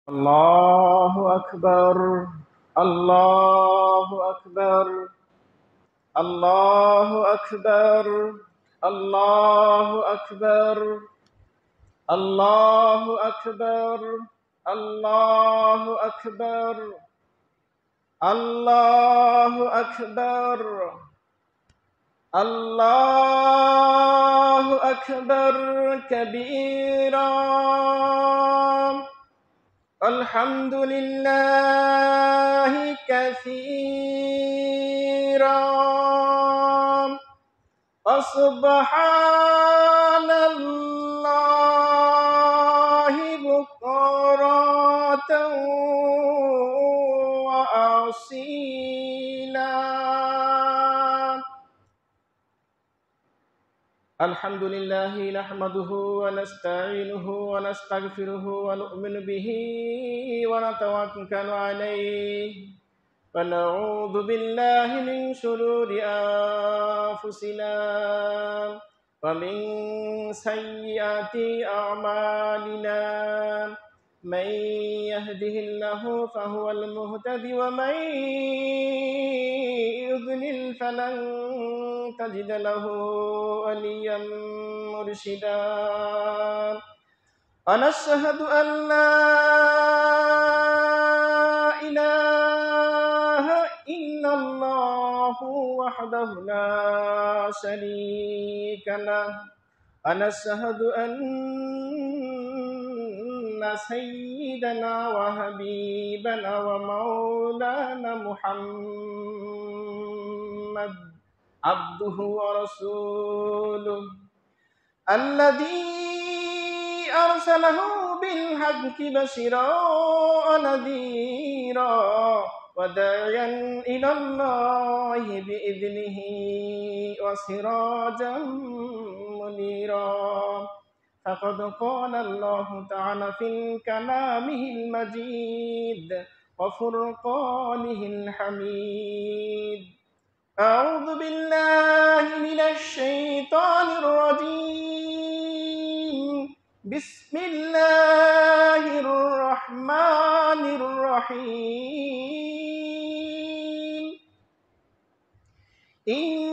الله أكبر. الله أكبر. الله أكبر. الله أكبر. الله أكبر. الله أكبر. الله أكبر. الله أكبر كبيرا. الحمد لله كثيرا. وسبحان الله بكرة وأصيلا. الحمد لله نحمده ونستعينه ونستغفره ونؤمن به ونتوكل عليه ونعوذ بالله من شرور أنفسنا ومن سيئات أعمالنا. من يهده الله فهو المهتدي ومن يضلل فلن تجد له وليا مرشدا. ونشهد أن لا إله إلا الله وحده لا شريك له. ونشهد أن سيدنا وحبيبنا ومولانا محمد عبده ورسوله الذي أرسله بالحق بشيرا ونذيرا وداعيا إلى الله بإذنه وسراجا منيرا. فقد قال الله تعالى في كلامه المجيد وفرقانه الحميد: أعوذ بالله من الشيطان الرجيم. بسم الله الرحمن الرحيم. إن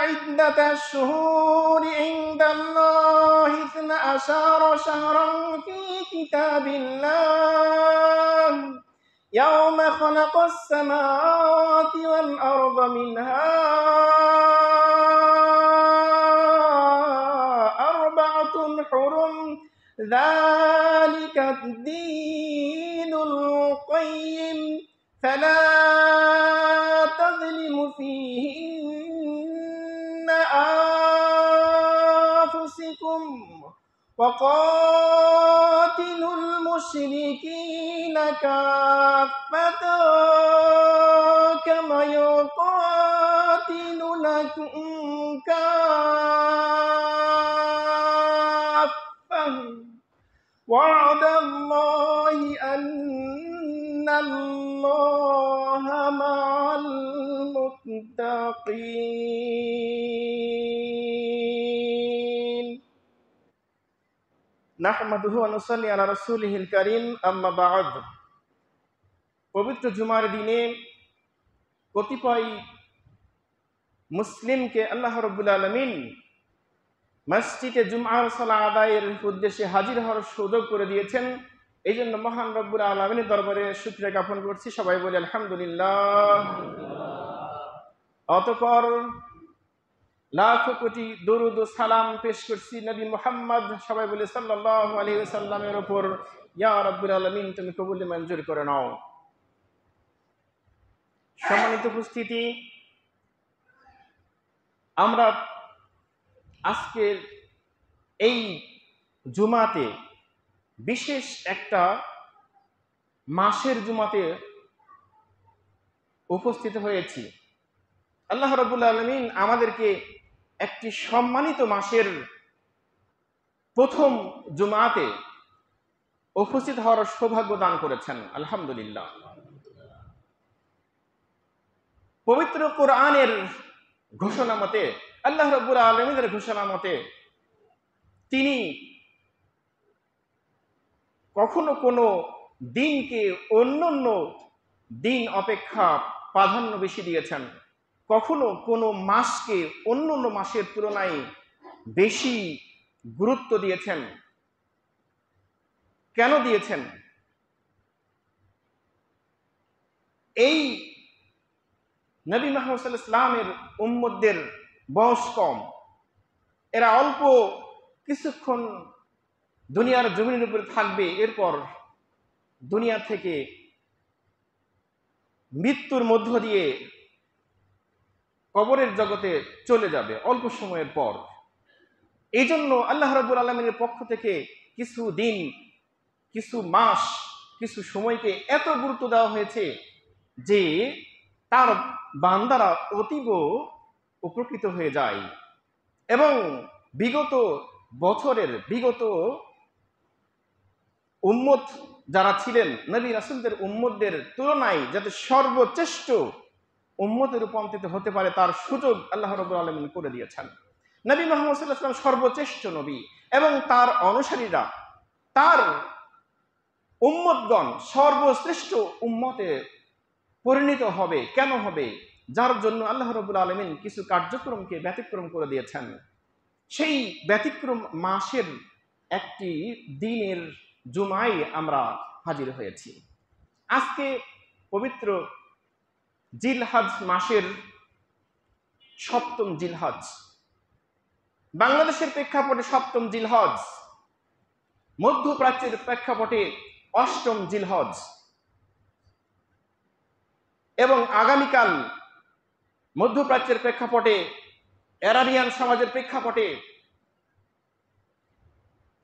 عدة الشهور عند الله 12 شهرا في كتاب الله يوم خلق السماوات والأرض منها 4 حرم ذلك الدين القيم فلا تظلموا فيهن أنفسكم وقاتلوا المشركين كافة كما يقاتلونكم كافة وعد الله أن الله مع المتقين. নাহমাদুহু ওয়া নুসাল্লি আলা রাসূলিহিল কারীম, আম্মা বা'দ। পবিত্র জুমার দিনে কতিপয় মুসলিমকে আল্লাহ রাব্বুল আলামিন মসজিদে জুমআর সালাত আদায়ের উদ্দেশ্যে হাজির হওয়ার সুযোগ করে দিয়েছেন। এই জন্য মহান রব্বুল আলামিনের দরবারে শুকরিয়া জ্ঞাপন করছি। সবাই বলি আলহামদুলিল্লাহ। অতঃপর লাখো কোটি দরুদ ও সালাম পেশ করছি নবী মুহাম্মদ, সবাই বলে সাল্লাল্লাহু আলাইহি ওয়াসাল্লামের উপর। ইয়া রাব্বুল আলামিন, তুমি কবুল মঞ্জুর করে নাও। সম্মানিত উপস্থিতি, আমরা আজকের এই জুমাতে বিশেষ একটা মাসের জুমাতে উপস্থিত হয়েছি। আল্লাহ রাব্বুল আলামিন আমাদেরকে একটি সম্মানিত মাসের প্রথম জুমাতে উপস্থিত হওয়ার সৌভাগ্য দান করেছেন, আলহামদুলিল্লাহ। পবিত্র কোরআনের ঘোষণা মতে, আল্লাহ রাব্বুল আলামিনের ঘোষণা মতে, তিনি কখনো কোনো দিনকে অন্যান্য দিন অপেক্ষা প্রাধান্য বেশি দিয়েছেন, কখনো কোনো মাসকে অন্যান্য মাসের তুলনায় বেশি গুরুত্ব দিয়েছেন। কেন দিয়েছেন? এই নবী মুহাম্মদ সাল্লাল্লাহু আলাইহি ওয়াসাল্লামের উম্মতদের বয়স কম, এরা অল্প কিছুক্ষণ দুনিয়ার জমিনের উপরে থাকবে, এরপর দুনিয়া থেকে মৃত্যুর মধ্য দিয়ে কবরের জগতে চলে যাবে অল্প সময়ের পর। এই জন্য আল্লাহ রাব্বুল আলামিনের পক্ষ থেকে কিছু দিন, কিছু মাস, কিছু সময়কে এত গুরুত্ব দেওয়া হয়েছে যে তার বান্দারা অতীব উপকৃত হয়ে যায় এবং বিগত বছরের, বিগত উম্মত যারা ছিলেন নবী রাসূলদের উম্মতদের তুলনায় যাতে সর্বশ্রেষ্ঠ উম্মতে রূপান্তরিত হতে পারে তার সুযোগ আল্লাহ রাব্বুল আলামিন করে দিয়েছেন। নবী মুহাম্মদ সাল্লাল্লাহু আলাইহি ওয়াসাল্লাম সর্বশ্রেষ্ঠ নবী এবং তার অনুসারীরা, তার উম্মতগণ সর্বশ্রেষ্ঠ উম্মতে পরিণত হবে। কেন হবে? যার জন্য আল্লাহ রাব্বুল আলামিন কিছু কার্যক্রমকে ব্যতিক্রম করে দিয়েছেন। সেই ব্যতিক্রম মাসের একটি দিনের জুমায় আমরা হাজির হয়েছি। আজকে পবিত্র জিলহজ মাসের 7ম জিলহজ, বাংলাদেশের প্রেক্ষাপটে 7ম জিলহজ, মধ্যপ্রাচ্যের প্রেক্ষাপটে 8ম জিলহজ এবং আগামীকাল মধ্যপ্রাচ্যের প্রেক্ষাপটে, আরাবিয়ান সমাজের প্রেক্ষাপটে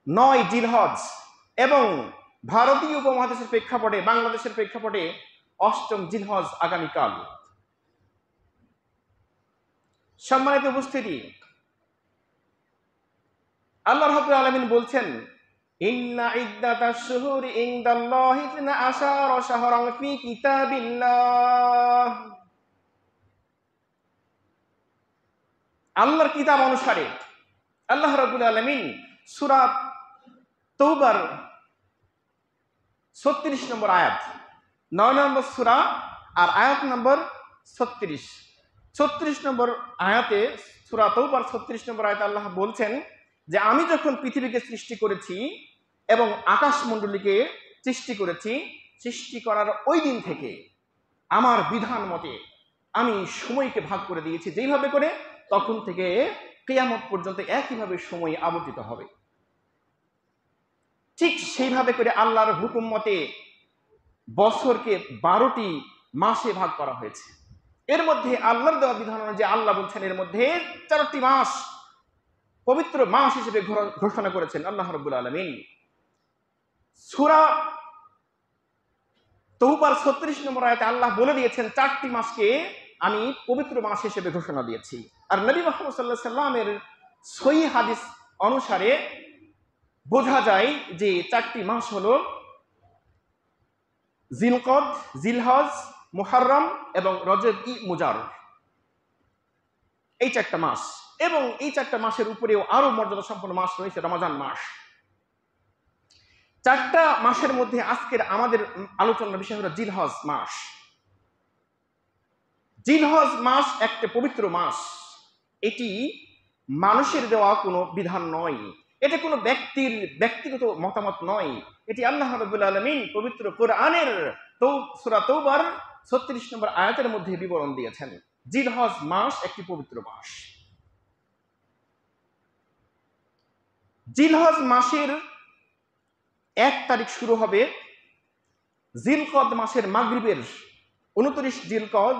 9 জিলহজ এবং ভারতীয় উপমহাদেশের প্রেক্ষাপটে, বাংলাদেশের প্রেক্ষাপটে 8ম জিলহজ আগামীকাল। সম্মানিত উপস্থিতি, আল্লাহ রাব্বুল আলামিন বলছেন, ইন্না ইদ্দাতাশ শুহুরি ইনদাল্লাহি 12 শাহরান ফি কিতাবিল্লাহ। আল্লাহর কিতাব অনুসারে আল্লাহ রাব্বুল আলামিন সূরা তওবার 36 নম্বর আয়াত, 9 নম্বর সূরা আর আয়াত নম্বর 36 নম্বর আয়াতে, সূরা তওবার 36 নম্বর আয়াতে আল্লাহ বলছেন যে আমি যখন পৃথিবীকে সৃষ্টি করেছি এবং আকাশমণ্ডলীকে সৃষ্টি করেছি, সৃষ্টি করার ওই দিন থেকে আমার বিধান মতে আমি সময়কে ভাগ করে দিয়েছি, যেইভাবে করে তখন থেকে কিয়ামত পর্যন্ত একইভাবে সময় আবর্তিত হবে। ঠিক সেইভাবে করে আল্লাহর হুকুম মতে বছরকে 12টি মাসে ভাগ করা হয়েছে। এর মধ্যে আল্লাহর দেওয়া বিধান অনুযায়ী আল্লাহ বলছেন এর মধ্যে 4টি মাস পবিত্র মাস হিসেবে ঘোষণা করেছেন আল্লাহ রাব্বুল আলামিন। সূরা তওবার 36 নম্বর আয়াতে আল্লাহ বলে দিয়েছেন 4টি মাসকে আমি পবিত্র মাস হিসেবে ঘোষণা দিয়েছি। আর নবী মুহাম্মদ সাল্লাল্লাহু আলাইহি সাল্লামের সহিহ হাদিস অনুসারে বোঝা যায় যে 4টি মাস হলো জিলকদ, জিলহজ, মুহররম এবং রজব-ই মুজার। এই 4টা মাস, এবং এই 4টা মাসের উপরেও আরো মর্যাদা সম্পন্ন মাস রয়েছে রমজান মাস। 4টা মাসের মধ্যে আজকের আমাদের আলোচনার বিষয় হলো জিলহজ মাস। জিলহজ মাস একটা পবিত্র মাস। এটি মানুষের দেওয়া কোনো বিধান নয়, এটা কোনো ব্যক্তির ব্যক্তিগত মতামত নয়, এটি আল্লাহ রাব্বুল আলামিন পবিত্র কোরআনের সূরা তওবার 36 নম্বর আয়াতের মধ্যে বিবরণ দিয়েছেন। জিলহজ মাস একটি পবিত্র মাস। জিলহজ মাসের 1 তারিখ শুরু হবে জিলকদ মাসের মাগরিবের 29 জিলকদ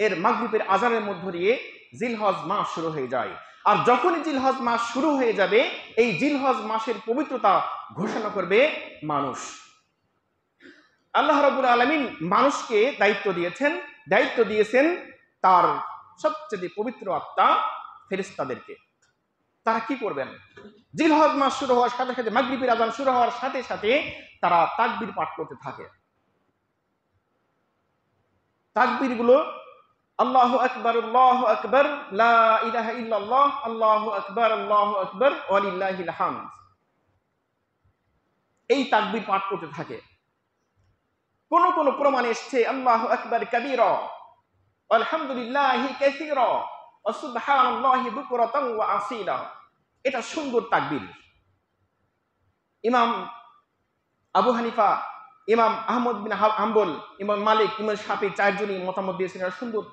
এর মাগরিবের আজানের মধ্য দিয়ে জিলহজ মাস শুরু হয়ে যায়। আর যখনই জিলহজ মাস শুরু হয়ে যাবে, এই জিলহজ মাসের পবিত্রতা ঘোষণা করবে মানুষ। আল্লাহ রাব্বুল আলামিন মানুষকে দায়িত্ব দিয়েছেন তার সবচেয়ে পবিত্র আত্মা ফেরেশতাদেরকে। তারা কি করবেন? জিলহজ মাস শুরু হওয়ার সাথে সাথে, মাগরিবের আজান শুরু হওয়ার সাথে সাথে তারা তাকবীর পাঠ করতে থাকে। তাকবীর গুলো আল্লাহু আকবার, আল্লাহু আকবার, লা ইলাহা ইল্লাল্লাহ, আল্লাহু আকবার ওয়ালিল্লাহিল হামদ। এই তাকবীর পাঠ করতে থাকে। কোন কোন প্রমাণ এসছে আল্লাহু আকবার কাবীরা আলহামদুলিল্লাহি কাসীরা ওয়া সুবহানাল্লাহি বুকরাতান ওয়া আসীলা। এটা সুন্দর তাকবীর। ইমাম আবু হানিফা, ইমাম আহমদ বিন হাম্বল, ইমাম মালিক, ইমাম শাফি চারজনই মতামত দিয়েছেন এটা সুন্দর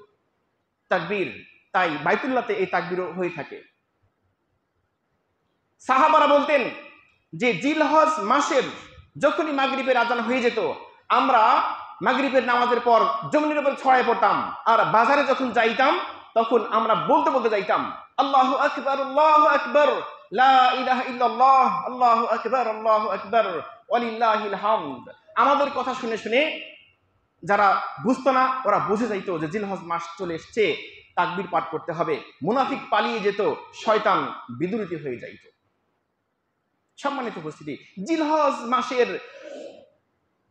তাকবীর। তাই বাইতুল্লাহতে এই তাকবীরও হয়ে থাকে। সাহাবারা বলতেন যে জিলহজ মাসের যখনই মাগরিবের আজান হয়ে যেত, আমরা মাগরিবের নামাজের পর জমিনের উপর ছড়ায় পড়তাম, আর বাজারে যখন যাইতাম তখন আমরা বলতে বলতে যাইতাম আল্লাহু আকবার আল্লাহু আকবার লা ইলাহা ইল্লাল্লাহ আল্লাহু আকবার ওয়ালিল্লাহিল হামদ। আমাদের কথা শুনে শুনে যারা বুঝতো না ওরা বুঝে যাইত যে জিলহজ মাস চলে এসছে, তাকবীর পাঠ করতে হবে। মুনাফিক পালিয়ে যেত, শয়তান বিদূরিত হয়ে যাইত। সম্মানিত উপস্থিতি, জিলহজ মাসের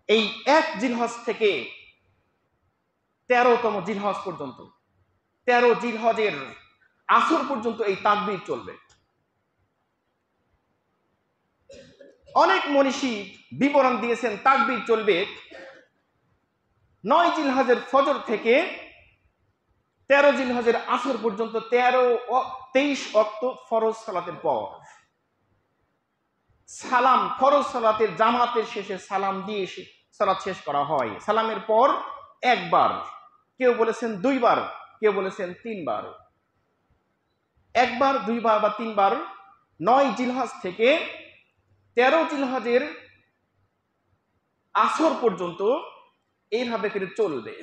এই 1 জিলহজ থেকে 13তম জিলহজ পর্যন্ত, 13 জিলহজের আসর পর্যন্ত এই তাকবীর চলবে। অনেক মনীষী বিবরণ দিয়েছেন তাকবীর চলবে 9 জিলহজের ফজর থেকে 13 জিলহজের আসর পর্যন্ত, 23 ওয়াক্ত ফরজ সালাতের পর। সালাম, ফরজ সালাতের জামাতের শেষে সালাম দিয়ে সালাত শেষ করা হয়। সালামের পর একবার, কেউ বলেছেন 2 বার, কেউ বলেছেন 3 বার। একবার, 2 বার বা 3 বার 9 জিলহজ থেকে 13 জিলহজের আসর পর্যন্ত এইভাবে করে চলবে।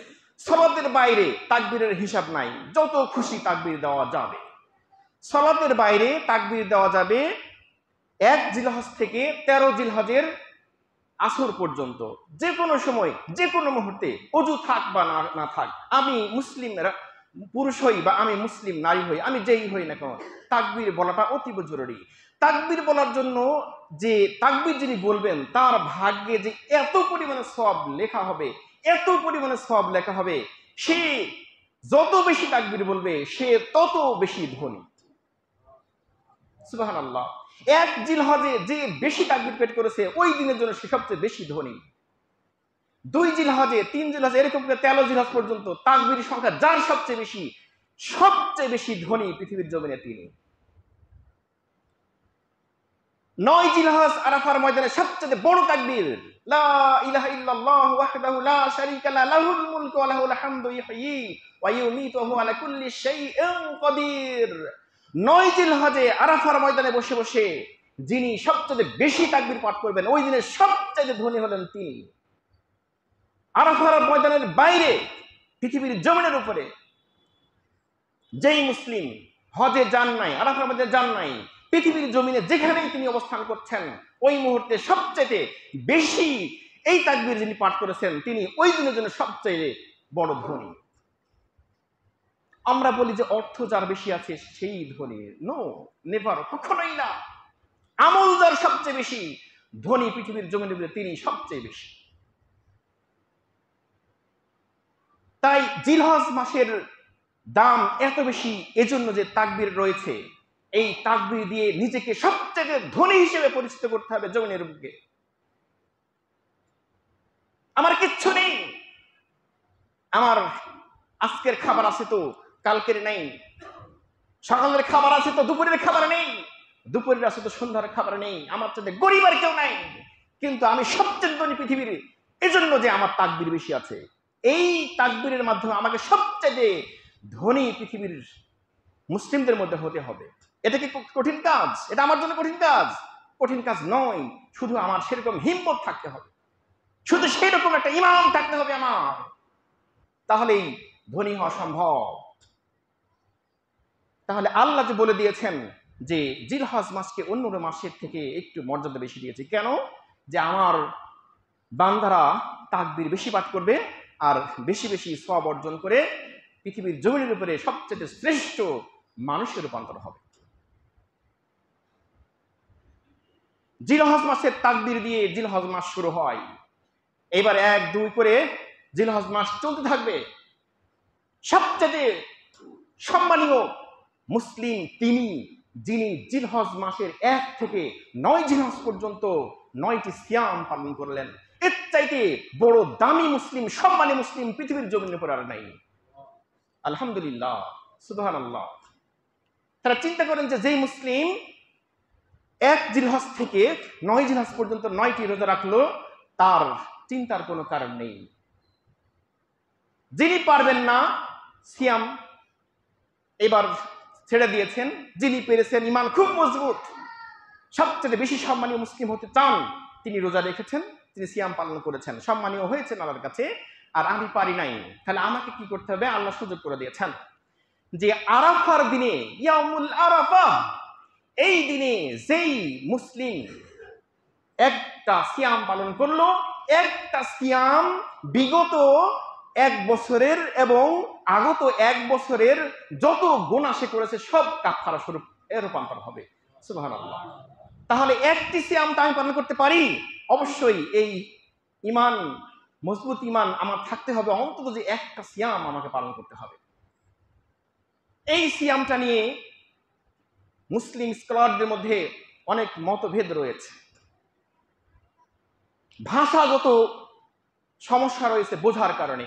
সালাতের বাইরে তাকবীরের হিসাব নাই, যত খুশি তাকবীর দেওয়া যাবে। সালাতের বাইরে তাকবীর দেওয়া যাবে 1 জিলহজ থেকে 13 জিলহজের আসর পর্যন্ত, যে কোনো সময়, যে কোনো মুহূর্তে, অজু থাক বা না থাক, আমি মুসলিম পুরুষ হই বা আমি মুসলিম নারী হই, আমি যেই হই না কেন, তাকবীর বলাটা অতীব জরুরি। তাকবীর বলার জন্য যে তাকবীর যিনি বলবেন তার ভাগ্যে যে এত পরিমাণে সওয়াব লেখা হবে, এত পরিমাণে সওয়াব লেখা হবে, সে যত বেশি তাকবীর বলবে সে তত বেশি ধনী। সুবহানাল্লাহ। 1 জিলহজে যে বেশি তাকবীর পেট করেছে ওই দিনের জন্য সে সবচেয়ে বেশি ধনী। 2 জিলহজে, 3 জিলহজে, এরকম করে 13 জিলহজ পর্যন্ত তাকবীর সংখ্যা যার সবচেয়ে বেশি ধনী পৃথিবীর জমিনে তিনি। 9 জিলহজ আরাফার ময়দানে সবচেয়ে বড় তাকবীর লা ইলাহা ইল্লাল্লাহ ওয়াহদাহু লা শারীকা লা লাহুল মুলকু ওয়া লাহুল হামদু ইহয়ী ওয়া ইউমীতু ওয়া হুয়া আলা কুল্লি শাইইন কাদির। 9 জিলহজে আরাফার ময়দানে বসে বসে যিনি সবচেয়ে বেশি তাকবীর পাঠ করবেন ওই দিনের সবচেয়ে ধনী হলেন তিনি। আরাফার ময়দানের বাইরে পৃথিবীর জমিনের উপরে যেই মুসলিম হজে যান নাই, আরাফার ময়দানে যান নাই, পৃথিবীর জমিনে যেখানেই তিনি অবস্থান করছেন ওই মুহূর্তে সবচেয়ে বেশি এই তাকবীর যিনি পাঠ করেছেন তিনি ওই দিনের জন্য সবচেয়ে বড় ধনী। আমরা বলি যে অর্থ যার বেশি আছে সেই ধনী। নো, নেভার, কখনোই না। আমল যার সবচেয়ে বেশি ধনী পৃথিবীর জমিনে তিনি সবচেয়ে বেশি। তাই জিলহজ মাসের দাম এত বেশি এজন্য যে তাকবীর রয়েছে, এই তাকবীর দিয়ে নিজেকে সবচেয়ে ধনী হিসেবে পরিচিত করতে হবে জমিনের বুকে। আমার কিচ্ছু নেই, আমার আজকের খাবার আছে তো কালকের নেই, সকালের খাবার আছে তো দুপুরের খাবার নেই, দুপুরের আছে তো সন্ধ্যার খাবার নেই, আমার চাইতে গরিব আর কেউ নাই, কিন্তু আমি সবচেয়ে ধনী পৃথিবীর, এজন্য যে আমার তাকবীর বেশি আছে। এই তাকবীরের মাধ্যমে আমাকে সবচেয়ে ধনী পৃথিবীর মুসলিমদের মধ্যে হতে হবে। এটা কি কঠিন কাজ? এটা আমার জন্য কঠিন কাজ? কঠিন কাজ নয়, শুধু আমার সেরকম হিম্মত থাকতে হবে, শুধু সেরকম একটা ঈমান থাকতে হবে আমার, তাহলেই ধনী হওয়া সম্ভব। তাহলে আল্লাহ যে বলে দিয়েছেন যে জিলহজ মাসকে অন্য মাসের থেকে একটু মর্যাদা বেশি দিয়েছে, কেন? যে আমার বান্দারা তাকবীর বেশি পাঠ করবে আর বেশি বেশি সওয়াব অর্জন করে পৃথিবীর জমিনের উপরে সবচেয়ে শ্রেষ্ঠ মানুষের রূপান্তর হবে। জিলহজ মাসের তাকবীর দিয়ে জিলহজ মাস শুরু হয়। এবার 1, 2 করে জিলহজ মাস চলতে থাকবে। সবচেয়ে সম্মানীয় মুসলিম তিনি যিনি জিলহজ মাসের 1 থেকে 9 জিলহজ পর্যন্ত 9টি সিয়াম পালন করলেন। এর চাইতে বড় দামি মুসলিম, সম্মানী মুসলিম পৃথিবীর জমিনের উপর আর নাই। আলহামদুলিল্লাহ, সুবহানাল্লাহ। তারা চিন্তা করেন যে যেই মুসলিম 1 জিলহজ থেকে 9 জিলহজ পর্যন্ত 9টি রোজা রাখলো, তার চিন্তার কোনো কারণ নেই। যিনি পারবেন না সিয়াম এবার ছেড়ে দিয়েছেন, যিনি পেরেছেন, ইমান খুব মজবুত, সবচেয়ে বেশি সম্মানীয় মুসলিম হতে চান, তিনি রোজা রেখেছেন, তিনি সিয়াম পালন করেছেন, সম্মানীয় হয়েছেন আল্লাহর কাছে। আর আমি পারি নাই, তাহলে আমাকে কি করতে হবে? আল্লাহ সুযোগ করে দিয়েছেন যে আরাফার দিনে, ইয়াউমুল আরাফা, এই দিনে যেই মুসলিম একটা সিয়াম পালন করলো, একটা সিয়াম বিগত 1 বছরের এবং আগত 1 বছরের যত গুনাহ সে করেছে সব কাফারা স্বরূপ এর রূপান্তর হবে। সুবহানাল্লাহ। তাহলে একটি সিয়াম তো আমি পালন করতে পারি, অবশ্যই এই ইমান, মজবুত ইমান আমার থাকতে হবে, অন্তত যে একটা সিয়াম আমাকে পালন করতে হবে। এই সিয়ামটা নিয়ে মুসলিম স্কলারদের মধ্যে অনেক মতভেদ রয়েছে, ভাষাগত সমস্যা রয়েছে বোঝার কারণে।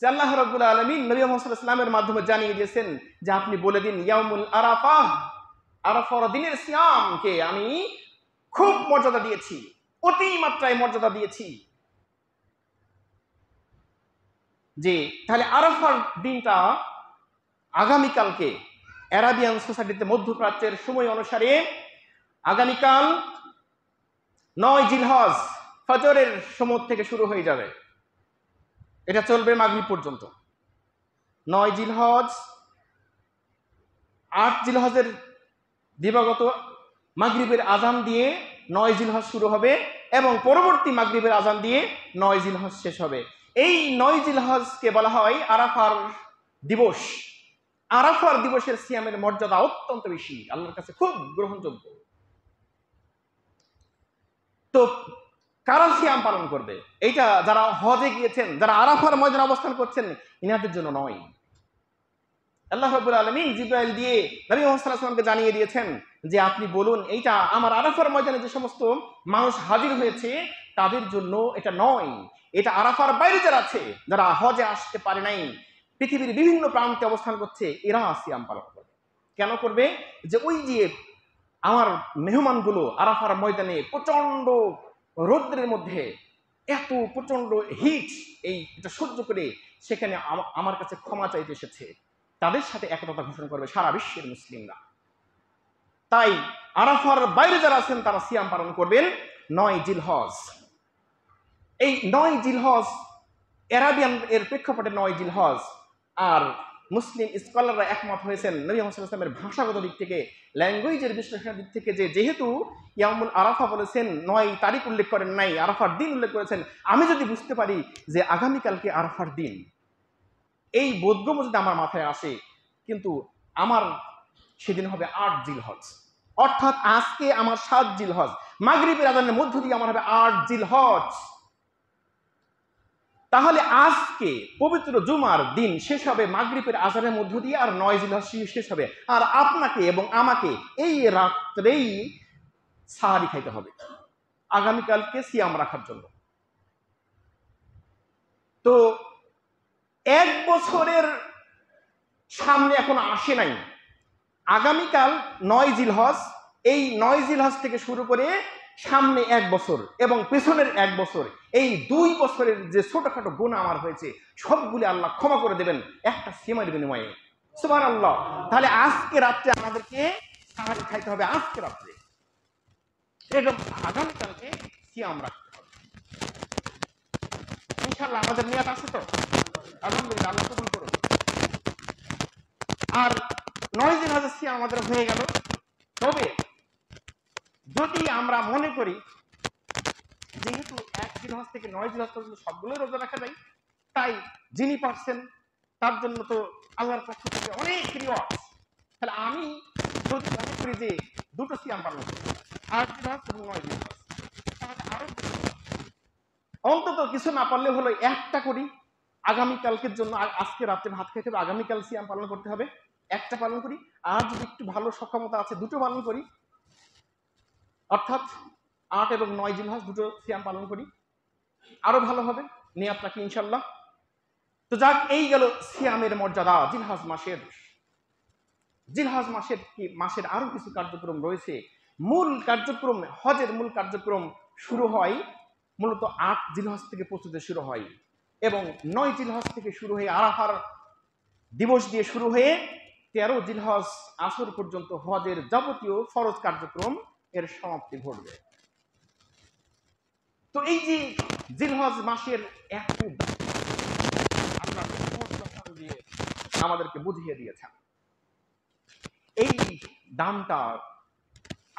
আল্লাহ রাব্বুল আলামিন নবী মুহাম্মদ সাল্লাল্লাহু আলাইহি ওয়াসাল্লামের মাধ্যমে জানিয়ে দিয়েছেন যে আপনি বলে দিন, ইয়াউমুল আরাফা, আরাফার দিনের সিয়ামকে আমি খুব মর্যাদা দিয়েছি, অতি মাত্রায় মর্যাদা দিয়েছি। যে তাহলে আরাফার দিনটা আগামীকালকে আরাবিয়ান সোসাইটিতে মধ্যপ্রাচ্যের সময় অনুসারে আগামীকাল 9 জিলহজ ফজরের সময় থেকে শুরু হয়ে যাবে, এটা চলবে মাগরিব পর্যন্ত। 9 জিলহজ, 8 জিলহজের দিবাগত মাগরিবের আজান দিয়ে 9 জিলহজ শুরু হবে এবং পরবর্তী মাগরিবের আজান দিয়ে 9 জিলহজ শেষ হবে। এই 9 জিলহজকে বলা হয় আরাফার দিবস। আরাফার দিবসের সিয়ামের মর্যাদা অত্যন্ত বেশি, আল্লাহর কাছে খুব গ্রহণযোগ্য। তো কারা সিয়াম পালন করবে? এইটা যারা হজে গিয়েছেন, যারা আরাফার ময়দানে অবস্থান করছেন, ইনাদের জন্য নয়। আল্লাহ রাব্বুল আলামিন জিবরাইল দিয়ে নবী মুহাম্মদ সাল্লাল্লাহু আলাইহি ওয়াসাল্লামকে জানিয়ে দিয়েছেন যে আপনি বলুন, এইটা আমার আরাফার ময়দানে যে সমস্ত মানুষ হাজির হয়েছে তাদের জন্য এটা নয়, এটা আরাফার বাইরে যারা আছে, যারা হজে আসতে পারে নাই, পৃথিবীর বিভিন্ন প্রান্তে অবস্থান করছে, এরা সিয়াম পালন করবে। কেন করবে? যে ওই যে আমার মেহমানগুলো আরাফার ময়দানে প্রচন্ড রৌদ্রের মধ্যে এত প্রচন্ড হিট, এটা সহ্য করে সেখানে আমার কাছে ক্ষমা চাইতে এসেছে, তাদের সাথে একতা ঘোষণা করবে সারা বিশ্বের মুসলিমরা। তাই আরাফার বাইরে যারা আছেন তারা সিয়াম পালন করবেন 9 জিলহজ। এই 9 জিলহজ আরাবিয়ান এর প্রেক্ষাপটে 9 জিলহজ। আর মুসলিম স্কলাররা একমত হয়েছেন নবী মুহাম্মদ সাল্লাল্লাহু আলাইহি ওয়াসাল্লামের ভাষাগত দিক থেকে, ল্যাঙ্গুয়েজের বিশ্লেষণের দিক থেকে, যে যেহেতু ইয়াউমুল আরাফা বলেছেন, 9 তারিখ উল্লেখ করেন নাই, আরাফার দিন উল্লেখ করেছেন, আমি যদি বুঝতে পারি যে আগামীকালকে আরাফার দিন, এই বোধগম্য যদি আমার মাথায় আসে, কিন্তু আমার সেদিন হবে 8 জিলহজ, অর্থাৎ আজকে আমার 7 জিলহজ, মাগরিবের আজানের মধ্য দিয়ে আমার হবে 8 জিলহজ। তাহলে আজকে পবিত্র জুমার দিন শেষ হবে মাগরিবের আজানের মধ্য দিয়ে, আর 9 জিলহজ শেষ হবে। আর আপনাকে এবং আমাকে এই রাত্রেই সাহারি খাইতে হবে আগামীকালকে সিয়াম রাখার জন্য। তো 1 বছরের সামনে এখন আসে নাই, আগামীকাল 9 জিলহজ, এই 9 জিলহজ থেকে শুরু করে সামনে 1 বছর এবং পেছনের 1 বছর, এই 2 বছরের যে ছোটখাটো গুনাহ আমার হয়েছে সবগুলি আল্লাহ ক্ষমা করে দেবেন একটা সিয়ামের বিনিময়ে। সুবহানাল্লাহ। তাহলে আজকে রাত্রে আমাদেরকে সাহারি খাইতে হবে, আজকে রাত্রে, এবং আগামীকালকে সিয়াম রাখতে হবে। ইনশাআল্লাহ আমাদের নিয়ত আছে তো? আলহামদুলিল্লাহ, আল্লাহ কবুল করুন। আর 9 জিলহজ সিয়াম আমাদের হয়ে গেল। তবে যদি আমরা মনে করি যেহেতু 1 জিলহজ থেকে 9 জিলহজ পর্যন্ত সবগুলো রোজা রাখা যায়, তাই যিনি পারছেন তার জন্য তো আল্লাহর পক্ষ থেকে অনেক রিওয়ার্ড, তাহলে আমি যদি মনে করি যে দুটো সিয়াম পালন করি, 8 জিলহজ এবং 9 জিলহজ, তাহলে আরো অন্তত কিছু না পারলে হলো একটা করি আগামীকালকের জন্য। আজকে রাত্রে ভাত খেতে হবে, আগামীকাল সিয়াম পালন করতে হবে, একটা পালন করি। আর যদি একটু ভালো সক্ষমতা আছে 2টো পালন করি, অর্থাৎ 8 এবং 9 জিলহজ দুটো সিয়াম পালন করি, আরো ভালো হবে নিয়ে আপনাকে ইনশাল্লাহ। তো যাক, এই গেল সিয়ামের মর্যাদা। জিলহজ মাসের আরো কিছু কার্যক্রম রয়েছে। মূল কার্যক্রম, হজের মূল কার্যক্রম শুরু হয় মূলত 8 জিলহজ থেকে প্রস্তুতি শুরু হয় এবং 9 জিলহজ থেকে শুরু হয়ে আরাফার দিবস দিয়ে শুরু হয়ে 13 জিলহজ আসর পর্যন্ত হজের যাবতীয় ফরজ কার্যক্রম এর সমাপ্তি ঘটবে। তো এই যে জিলহজ মাসের এত আল্লাহ দিয়ে আমাদেরকে বুঝিয়ে দিয়েছেন, এই দামটা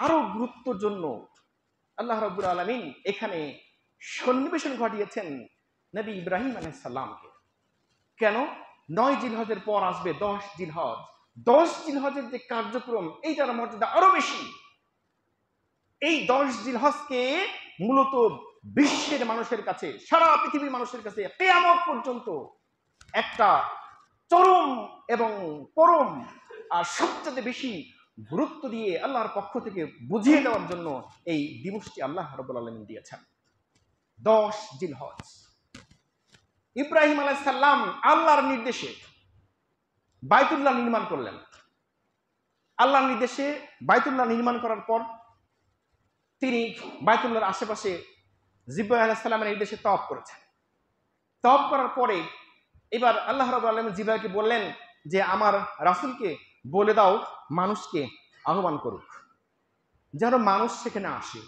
আরো গুরুত্বের জন্য আল্লাহ রাব্বুল আলামিন এখানে সন্নিবেশন ঘটিয়েছেন নবী ইব্রাহিম আলাইহিস সালামকে। কেন? 9 জিলহজের পর আসবে 10 জিলহজ। 10 জিলহজের যে কার্যক্রম, এই যার মর্যাদা আরো বেশি। এই 10 জিলহজকে মূলত বিশ্বের মানুষের কাছে, সারা পৃথিবীর মানুষের কাছে কিয়ামত পর্যন্ত একটা চরম এবং পরম আর সবচেয়ে বেশি গুরুত্ব দিয়ে আল্লাহর পক্ষ থেকে বুঝিয়ে দেওয়ার জন্য এই দিবসটি আল্লাহ রাব্বুল আলামিন দিয়েছেন। 10 জিলহজ। ইব্রাহিম আলাইহিস সালাম আল্লাহর নির্দেশে বাইতুল্লাহ নির্মাণ করলেন। আল্লাহর নির্দেশে বাইতুল্লাহ নির্মাণ করার পর তিনি বাইতুল্লাহর আশেপাশে জিবরাইল আলাইহিস সালামের নির্দেশে তাওয়াফ করেছেন। তাওয়াফ করার পরে এবার আল্লাহ রাব্বুল আলামিন জিবরাইলকে বললেন যে আমার রাসূলকে বলে দাও মানুষকে আহ্বান করুক, যেন মানুষ সেখানে আসে,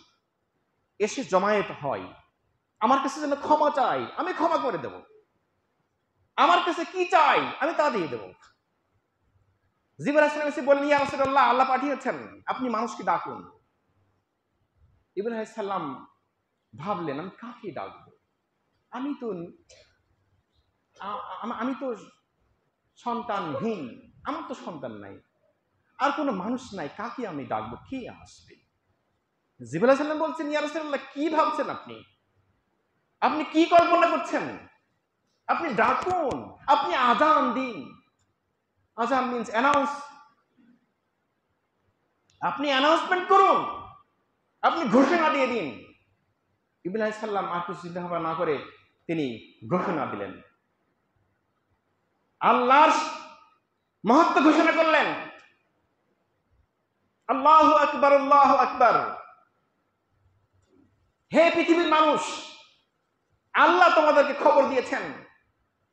এসে জমায়েত হয়, আমার কাছে যেন ক্ষমা চাই, আমি ক্ষমা করে দেব, আমার কাছে কি চাই আমি তা দিয়ে দেব। জিবরাইল আলাইহিস সালাম এসে বললেন, ইয়া রাসূলুল্লাহ, আল্লাহ পাঠিয়েছেন, আপনি মানুষকে ডাকুন। ইব্রাহিম আলাইহিস সালাম ভাবলেন, আমি কাকে ডাকবো? আমি তো সন্তানহীন, আমার তো সন্তান নাই, আর কোনো মানুষ নাই, কাকে আমি ডাকবো, কে আসবে? জিবরাইল আলাইহিস সালাম বলছেন, ইয়া রাসূলুল্লাহ, কি ভাবছেন আপনি? আপনি কি কল্পনা করছেন? আপনি ডাকুন, আপনি আযান দিন। আযান মিন্স অ্যানাউন্স। আপনি অ্যানাউন্সমেন্ট করুন, আপনি ঘোষণা দিয়ে দিন। ইব্রাহিম আলাইহিস সালাম আর কিছু চিন্তা ভাবনা না করে তিনি ঘোষণা দিলেন, আল্লাহর মহত্ব ঘোষণা করলেন, আল্লাহু আকবার, আল্লাহু আকবার। হে পৃথিবীর মানুষ, আল্লাহ তোমাদেরকে খবর দিয়েছেন,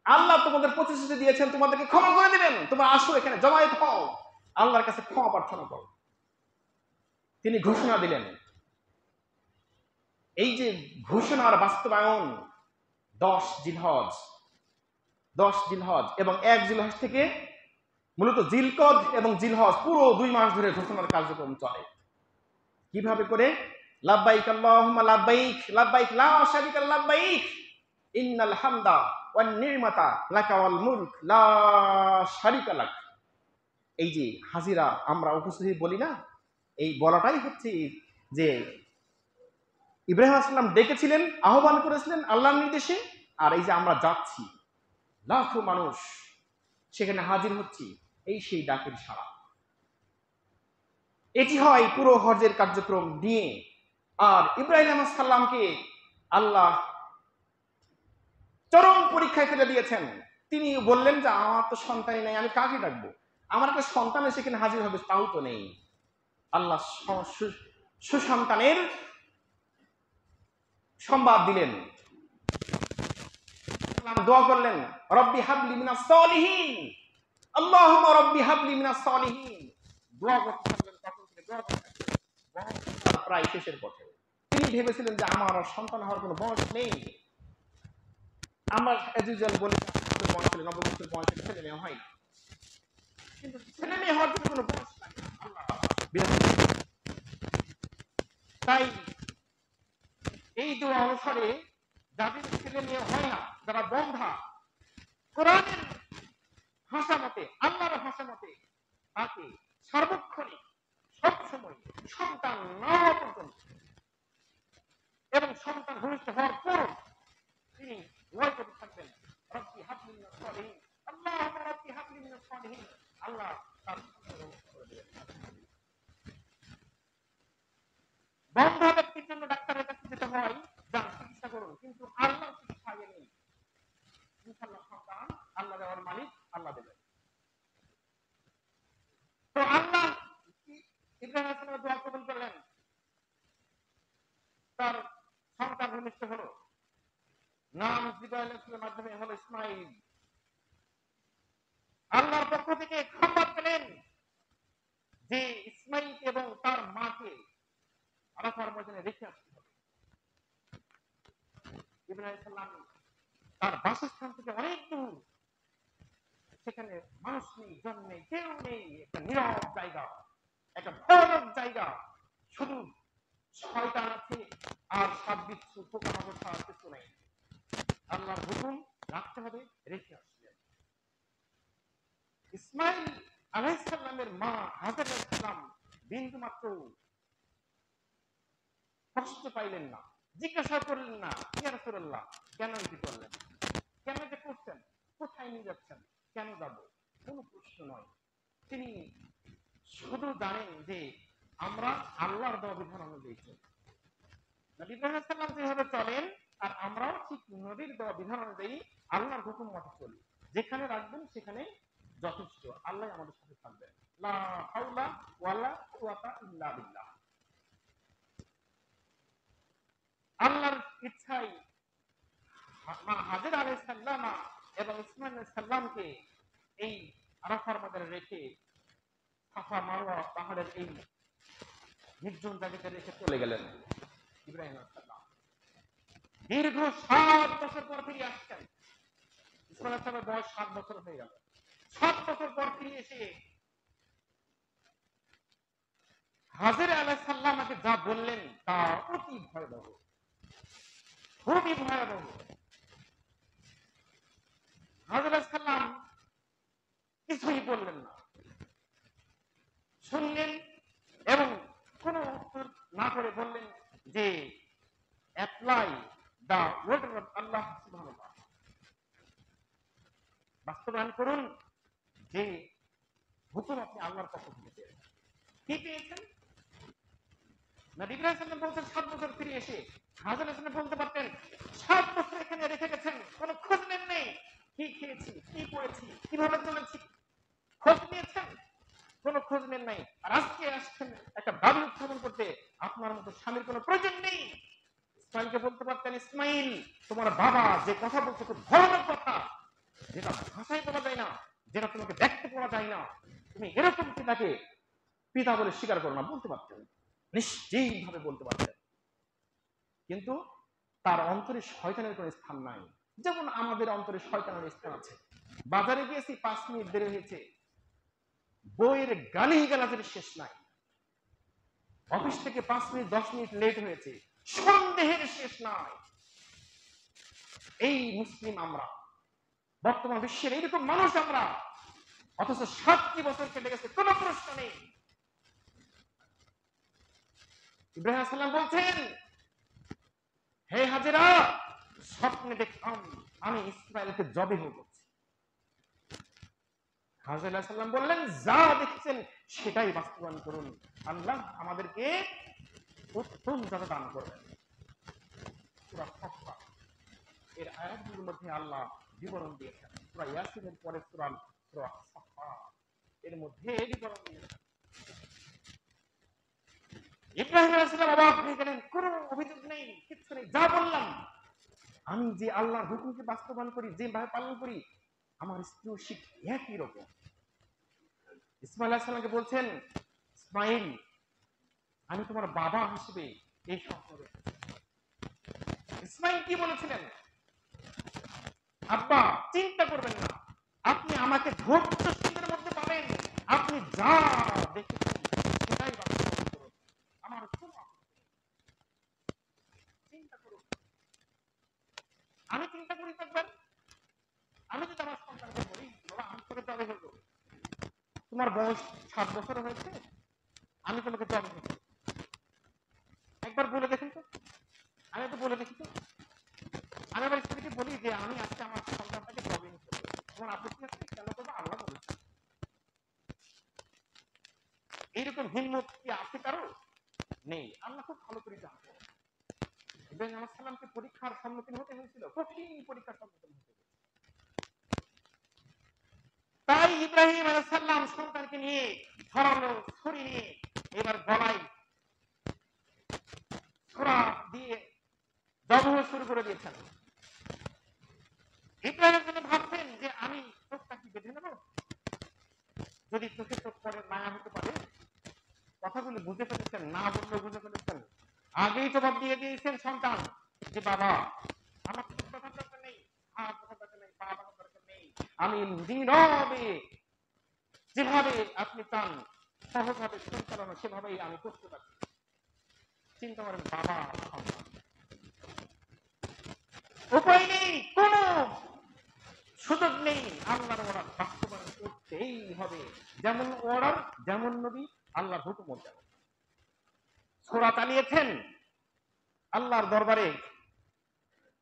আল্লাহ তোমাদের প্রতিশ্রুতি দিয়েছেন, তোমাদেরকে ক্ষমা করে দিবেন, তোমরা আসো এখানে জমায়েত হও, আল্লাহর কাছে ক্ষমা প্রার্থনা করো। তিনি ঘোষণা দিলেন। এই যে ঘোষণার বাস্তবায়ন 10 জিলহজ এবং 1 জিলহজ থেকে মূলত জিলকদ এবং জিলহজ পুরো 2 মাস ধরে ঘোষণার কার্যক্রম চলে। কিভাবে করে? লাব্বাইক আল্লাহুম্মা লাব্বাইক, লাব্বাইক লা শারীকা লাব্বাইক, ইন্নাল হামদা ওয়ান নি'মাতা লাকা ওয়াল মুলক লা শারীকা লাক। এই যে হাজিরা আমরা উপস্থিতি বলি না, এই বলাটাই হচ্ছে যে ইব্রাহিম আলাইহিস সালাম ডেকেছিলেন, আহ্বান করেছিলেন আল্লাহর নির্দেশে, আর এই যে আমরা যাচ্ছি, লাখো মানুষ সেখানে হাজির হচ্ছি, এই সেই ডাকের সাড়া। এটি হয় পুরো হজের কার্যক্রম নিয়ে। আর ইব্রাহিম আলাইহিস সালামকে আল্লাহ চরম পরীক্ষায় ফেলে দিয়েছেন। তিনি বললেন যে আমার তো সন্তানই নাই, আমি কাকে ডাকবো? আমার একটা সন্তান সেখানে হাজির হবে, তাও তো নেই। আল্লাহ সুসন্তানের সংবাদ দিলেন, দোয়া করলেন, রব্বি হাবলি মিনাস সালিহিন, আল্লাহুম্মা রব্বি হাবলি মিনাস সালিহিন। দোয়া করতে থাকলেন, তখন থেকে দোয়া করতে থাকলেন, প্রায় শেষের পথে। তিনি ভেবেছিলেন যে আমার আর সন্তান হওয়ার কোনো বয়স নেই। আমরা এজুজাল বলি নবম বছর বয়সে ছেলে মেয়ে হয়, কিন্তু ছেলে মেয়ে হওয়ার জন্য কোনো বয়স নাই। তাই এই দোয়া অনুসারে যাদের ছেলে মেয়ে হয় না, যারা বন্ধা, কোরআনের ভাষা মতে, আল্লাহর ভাষা মতে, তাকে সার্বক্ষণিক সবসময় সন্তান না হওয়া পর্যন্ত এবং সন্তান ভূমিষ্ঠ হওয়ার পর তিনি দোয়া করতে থাকবেন, রব্বি হাবলি মিনাস সালিহিন, আল্লাহুম্মা রব্বি হাবলি মিনাস সালিহিন। আল্লাহ তার ব্যবস্থা করে দিলেন। বন্ধা ব্যক্তির জন্য ডাক্তার ভূমিষ্ঠ হলো, নাম জিবরাইলের মাধ্যমে হলো ইসমাইল। আল্লাহর পক্ষ থেকে খবর পেলেন যে ইসমাইল এবং তার মাকে আরাফার ময়দানে রেখে আসতে হবে। ইব্রাহিম সাল্লাম তার বাসস্থান থেকে অনেক দূর, সেখানে মানুষ নেই, জন নেই, কেউ নেই, একটা নীরব জায়গা, একটা ভয়ানক জায়গা, শুধু শয়তান আছে আর সাপ বিচ্ছু পোকামাকড় ছাড়া কিছু নাই। আল্লাহর হুকুম রাখতে হবে, রেখে আসলেন। ইসমাইল আলাইহিস সালামের মা হাজের আলাইহিস সালাম বিন্দু মাত্র কষ্ট পাইলেন না, জিজ্ঞাসা করলেন না, ইয়া রাসূলুল্লাহ কেন এটি করলেন, কেন এটা করছেন, কোথায় নিয়ে যাচ্ছেন, কেন যাব, কোন প্রশ্ন নয়। তিনি শুধু জানেন যে আমরা আল্লাহর দেওয়া বিধান অনুযায়ী চলি। নবী ইব্রাহিম সাল্লাম যেভাবে চলেন আর আমরাও ঠিক নবীর দেওয়া বিধান অনুযায়ী আল্লাহর হুকুম মতো চলি। যেখানে রাখবেন সেখানে যথেষ্ট, আল্লাহ আমাদের সাথে থাকবেন। লা হাওলা ওয়ালা কুওয়াতা ইল্লা বিল্লাহ। আল্লাহর ইচ্ছাই মা হাজের আলাইহিস সালাম এবং ইসমাইল আলাইহিস সালামকে এই আরাফার ময়দানে রেখে সাফা মারওয়া পাহাড়ের এই নির্জন জায়গাতে রেখে চলে গেলেন ইব্রাহিম আলাইহিস সালাম। দীর্ঘ 7 বছর পর ফিরে আসছেন। ইসমাইল আলাইহিস সালামের বয়স 7 বছর হয়ে গেল। 7 বছর পর ফিরে এসে হাজের আলাইহিস সালামকে যা বললেন তা অতি ভয়াবহ, খুবই ভয়াবহ। হাজের আলাইহিস সালাম কিছুই বললেন না, শুনলেন এবং কোন উত্তর না করে বললেন যে অ্যাপ্লাই দা ওয়ার্ড অফ আল্লাহ সুবহানাহু ওয়া তাআলা, বাস্তবায়ন করুন যে হুকুম আপনি আল্লাহর পক্ষ থেকে পেয়েছেন। কি পেয়েছেন? নবী ইব্রাহিম সাল্লাল্লাহু আলাইহি ওয়াসাল্লাম বলছেন 7 বছর ফিরে এসে হাজের আলাইহিস সালাম বলতে পারতেন 7 বছর এখানে রেখে গেছেন, কোনো খোঁজ নেন নেই, কি খেয়েছি, কি পড়েছি, কিভাবে চলেছি, খোঁজ নিয়েছেন? কোনো খোঁজ নেন নাই। আর আজকে আসছেন একটা দাবি উত্থাপন করতে, আপনার মতো স্বামীর কোনো প্রয়োজন নেই। ইসমাইলকে বলতে পারতেন, ইসমাইল তোমার বাবা যে কথা বলছে খুব ভয়ানক কথা, যেটা ভাষায় বলা যায় না, যেটা তোমাকে ব্যক্ত করা যায় না, তুমি এরকম পিতাকে পিতা বলে স্বীকার করো না, বলতে পারতেন, নিশ্চিত ভাবে বলতে পারতেন। কিন্তু তার অন্তরে শয়তানের কোনো স্থান নাই, যেমন আমাদের অন্তরে শয়তানের স্থান আছে। বাজারে গিয়েছি, 5 মিনিট দেরি হয়েছে, বইয়ের গালি গালাজের শেষ নাই। অফিস থেকে 5 মিনিট 10 মিনিট লেট হয়েছে, সন্দেহের শেষ নাই। এই মুসলিম আমরা, বর্তমান বিশ্বের এইরকম মানুষ আমরা, অথচ 7টি বছর কেটে গেছে, কোনো প্রশ্ন নেই। ইব্রাহিম আলাইহিস সালাম বলছেন, হে হাজেরা, স্বপ্নে দেখলাম আমি ইসমাইলকে জবেহ করছি। হাজের আলাইহিস সালাম বললেন, যা দেখছেন সেটাই বাস্তবায়ন করুন, আল্লাহ আমাদেরকে উত্তম জাযা দান করবেন। সূরা সাফফাত এর আয়াতগুলোর মধ্যে আল্লাহ বিবরণ দিয়েছেন। সূরা ইয়াসিনের পরে সূরা সাফফাত এর মধ্যে বিবরণ দিয়েছেন। ইব্রাহিম আলাইহিস সালাম অবাক হয়ে গেলেন, কোনো অভিযোগ নেই, কিছু নেই, যা বললাম আমি যে আল্লাহর হুকুমকে বাস্তবায়ন করি, যেভাবে পালন করি, আমার স্ত্রীও ঠিক একই রকম। ইসমাইল আলাইহিস সালামকে বলছেন, ইসমাইল আমি তোমার বাবা হিসেবে এই স্বপ্ন দেখেছি। ইসমাইল কি বলেছিলেন? আব্বা চিন্তা করবেন না, আপনি আমাকে ধৈর্যশীলের মধ্যে পাবেন, আপনি যা দেখেছেন সেটাই বাস্তবায়ন করুন, আমার কোনো আপত্তি নেই। চিন্তা করুন, আমি চিন্তা করি থাকবেন। আমি যদি আমার সন্তানকে বলি, বাবা আমি তোকে জবে হবো, তোমার বয়স 7 বছর হয়েছে, আমি তোমাকে জবে হবো, একবার বলে দেখুন তো, আমি তো বলে দেখি তো। আমি আমার স্ত্রীকে বলি যে আমি আজকে আমার সন্তানটাকে জবে নিতে হবে, তোমার আপত্তি আছে? কেন করবো? আল্লাহ বলেছে। এইরকম হিম্মত কি আছে কারো? নেই। আল্লাহ খুব ভালো করে জানতো। ইব্রাহিম আলাইহিস সালামকে পরীক্ষার সম্মুখীন হতে হয়েছিল, কঠিন পরীক্ষার সম্মুখীন হতে হয়েছিল। তাই ইব্রাহিম আলাইহিস সালাম সন্তানকে নিয়ে ধরালো ছুরি নিয়ে এবার গলায় ছোরা দিয়ে জবাহ শুরু করে দিয়েছেন। ইব্রাহিম ভাবছেন যে আমি চোখটা কি বেঁধে নেব, যদি চোখে চোখ পরে মায়া হতে পারে। কথাগুলো বুঝে ফেলেছেন, না বললে বুঝে ফেলেছেন। আগেই জবাব দিয়ে দিয়েছেন সন্তান যে বাবা আমার চোখ দেখার দরকার নেই, হাত দেখার দরকার নেই, পা দেখার দরকার নেই, আমি নীরবে যেভাবে আপনি চান সহজভাবে পরিচালনা সেভাবেই আমি করতে পারি। চিন্তা করেন বাবা উপায় নেই, কোন সুযোগ নেই, আল্লাহর অর্ডার বাস্তবায়ন করতেই হবে। যেমন অর্ডার, যেমন নবী, আল্লাহর হুকুম যেমন। সূরা চালিয়েছেন আল্লাহর দরবারে,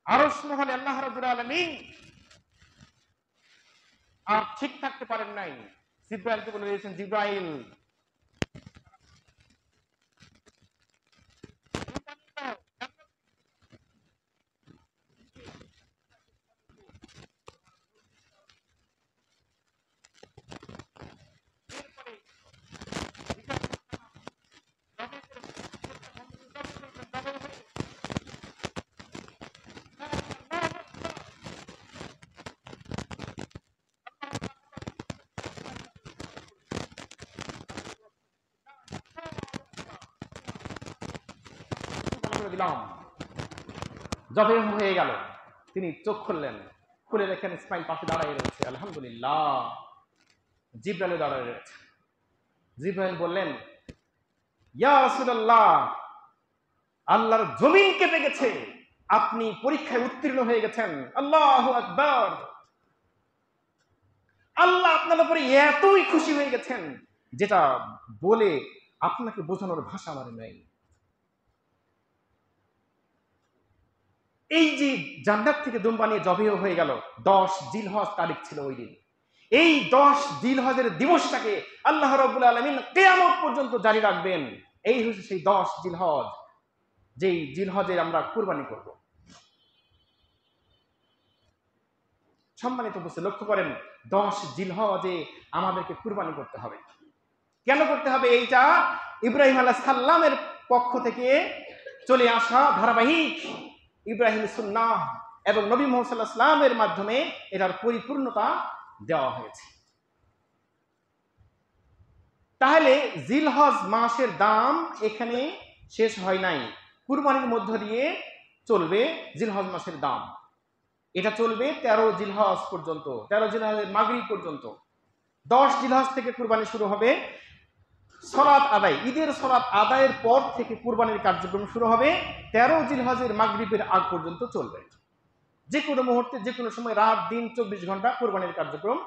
আরশ মহলে আল্লাহ রাব্বুল আলামিন আর ঠিক থাকতে পারেন নাই। জিবরাইলকে বলে দিয়েছেন, জিবরাইল দিলাম, জবে হয়ে গেল। তিনি চোখ খুললেন, খুলে দেখেন ইসমাইল পাশে দাঁড়ায় রয়েছে। আলহামদুলিল্লাহ, জিবরাইল দাঁড়ায় রয়েছে। জিবরাইল বললেন, ইয়া রাসূলুল্লাহ, আল্লাহর জমিন কেঁপে গেছে, আপনি পরীক্ষায় উত্তীর্ণ হয়ে গেছেন। আল্লাহু আকবার। আল্লাহ আপনার উপরে এতই খুশি হয়ে গেছেন যেটা বলে আপনাকে বোঝানোর ভাষা আমার নেই। এই যে জান্নাত থেকে দুম্বা নিয়ে জবেহ হয়ে গেল, 10 জিলহজ তারিখ ছিল ওই দিন। এই 10 জিলহজের দিবসটাকে আল্লাহ রাব্বুল আলামিন কিয়ামত পর্যন্ত জারি রাখবেন। এই হচ্ছে সেই 10 জিলহজ, যেই জিলহজে আমরা কুরবানি করব। সম্মানিত উপস্থিতি, লক্ষ্য করেন 10 জিলহজে আমাদেরকে কুরবানি করতে হবে। কেন করতে হবে? এইটা ইব্রাহিম আলাইহিস সালামের পক্ষ থেকে চলে আসা ধারাবাহিক ইব্রাহিম সুন্নাহ এবং নবী মুহাম্মদ সাল্লাল্লাহু আলাইহি ওয়াসাল্লামের মাধ্যমে এটার পরিপূর্ণতা দেওয়া হয়েছে। তাহলে জিলহজ মাসের দাম এখানে শেষ হয় নাই, কুরবানির মধ্য দিয়ে চলবে জিলহজ মাসের দাম। এটা চলবে 13 জিলহজ পর্যন্ত, 13 জিলহজের মাগরিব পর্যন্ত। 10 জিলহজ থেকে কুরবানি শুরু হবে। সলাত আদায়, ঈদের সলাত আদায়ের পর থেকে কুরবানির কার্যক্রম শুরু হবে, 13 জিলহজের মাগরিবের আগ পর্যন্ত চলবে। যে কোনো মুহূর্তে, যে কোনো সময়, রাত দিন 24 ঘন্টা কুরবানির কার্যক্রম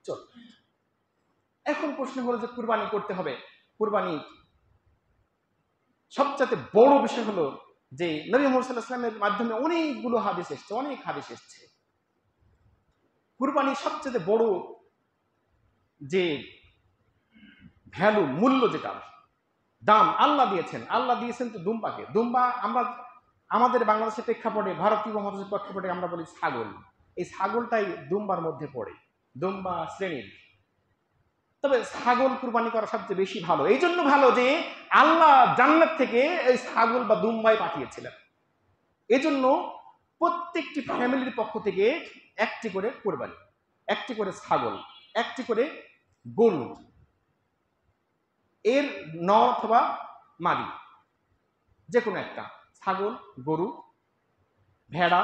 চলবে। এখন প্রশ্ন হলো যে কুরবানি করতে হবে, কুরবানি সবচেয়ে বড় বিষয় হলো যে নবী মুহাম্মদ সাল্লাল্লাহু আলাইহি ওয়াসাল্লামের মাধ্যমে অনেকগুলো হাদিস এসেছে, অনেক হাদিস এসেছে। কুরবানি সবচেয়ে বড় যে ভ্যালু, মূল্য, যেটা দাম আল্লাহ দিয়েছেন, আল্লাহ দিয়েছেন তো দুম্বাকে। দুম্বা আমরা আমাদের বাংলাদেশের প্রেক্ষাপটে, ভারতীয় মহাদেশের প্রেক্ষাপটে আমরা বলি ছাগল। এই ছাগলটাই দুম্বার মধ্যে পড়ে, দুম্বা শ্রেণীর। তবে ছাগল কুরবানি করা সবচেয়ে বেশি ভালো। এই জন্য ভালো যে আল্লাহ জান্নাত থেকে এই ছাগল বা দুম্বাই পাঠিয়েছিলেন। এজন্য প্রত্যেকটি ফ্যামিলির পক্ষ থেকে একটি করে কুরবানি, একটি করে ছাগল, একটি করে গরু, এর নর অথবা মাদি, যে কোনো একটা, ছাগল, গরু, ভেড়া,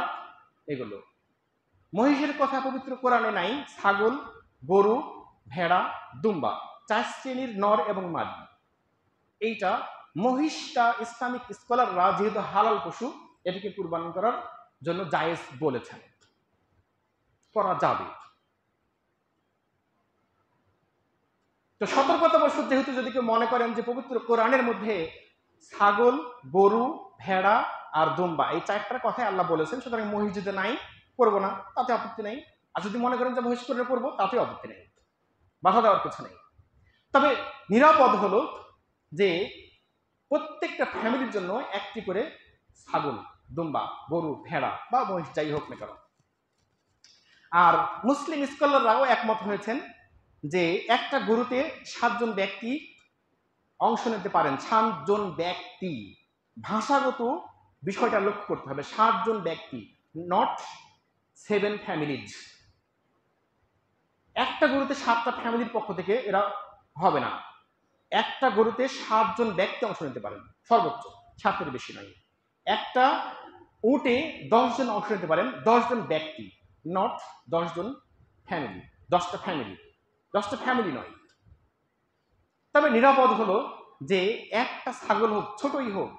এগুলো। মহিষের কথা পবিত্র কোরআনে নাই। ছাগল, গরু, ভেড়া, দুম্বা, 4 শ্রেণীর নর এবং মাদি। এইটা মহিষটা ইসলামিক স্কলাররা যেহেতু হালাল পশু, এটাকে কুরবানি করার জন্য জায়েজ বলেছেন, করা যাবে। তো সতর্কতাবশত, যেহেতু যদি কেউ মনে করেন যে পবিত্র কোরআনের মধ্যে ছাগল, গরু, ভেড়া আর দুম্বা এই 4টার কথাই আল্লাহ বলেছেন, সুতরাং মহিষ যদি নাই, করবো না, তাতে আপত্তি নেই। আর যদি মনে করেন যে মহিষ করে করবো, তাতে আপত্তি নেই, বাধা দেওয়ার কিছু নেই। তবে নিরাপদ হলো যে প্রত্যেকটা ফ্যামিলির জন্য একটি করে ছাগল, দুম্বা, গরু, ভেড়া বা মহিষ যাই হোক না কেন। আর মুসলিম স্কলাররাও একমত হয়েছেন যে একটা গরুতে 7 জন ব্যক্তি অংশ নিতে পারেন। 7 জন ব্যক্তি। ভাষাগত বিষয়টা লক্ষ্য করতে হবে। 7 জন ব্যক্তি, নট 7 ফ্যামিলিজ। একটা গরুতে 7টা ফ্যামিলির পক্ষ থেকে এরা হবে না। একটা গরুতে 7 জন ব্যক্তি অংশ নিতে পারেন, সর্বোচ্চ 7-এর বেশি নয়। একটা উটে 10 জন অংশ নিতে পারেন, 10 জন ব্যক্তি, নট 10 জন ফ্যামিলি, 10টা ফ্যামিলি, 10টা ফ্যামিলি নয়। তবে নিরাপদ হলো যে একটা ছাগল হোক, ছোটই হোক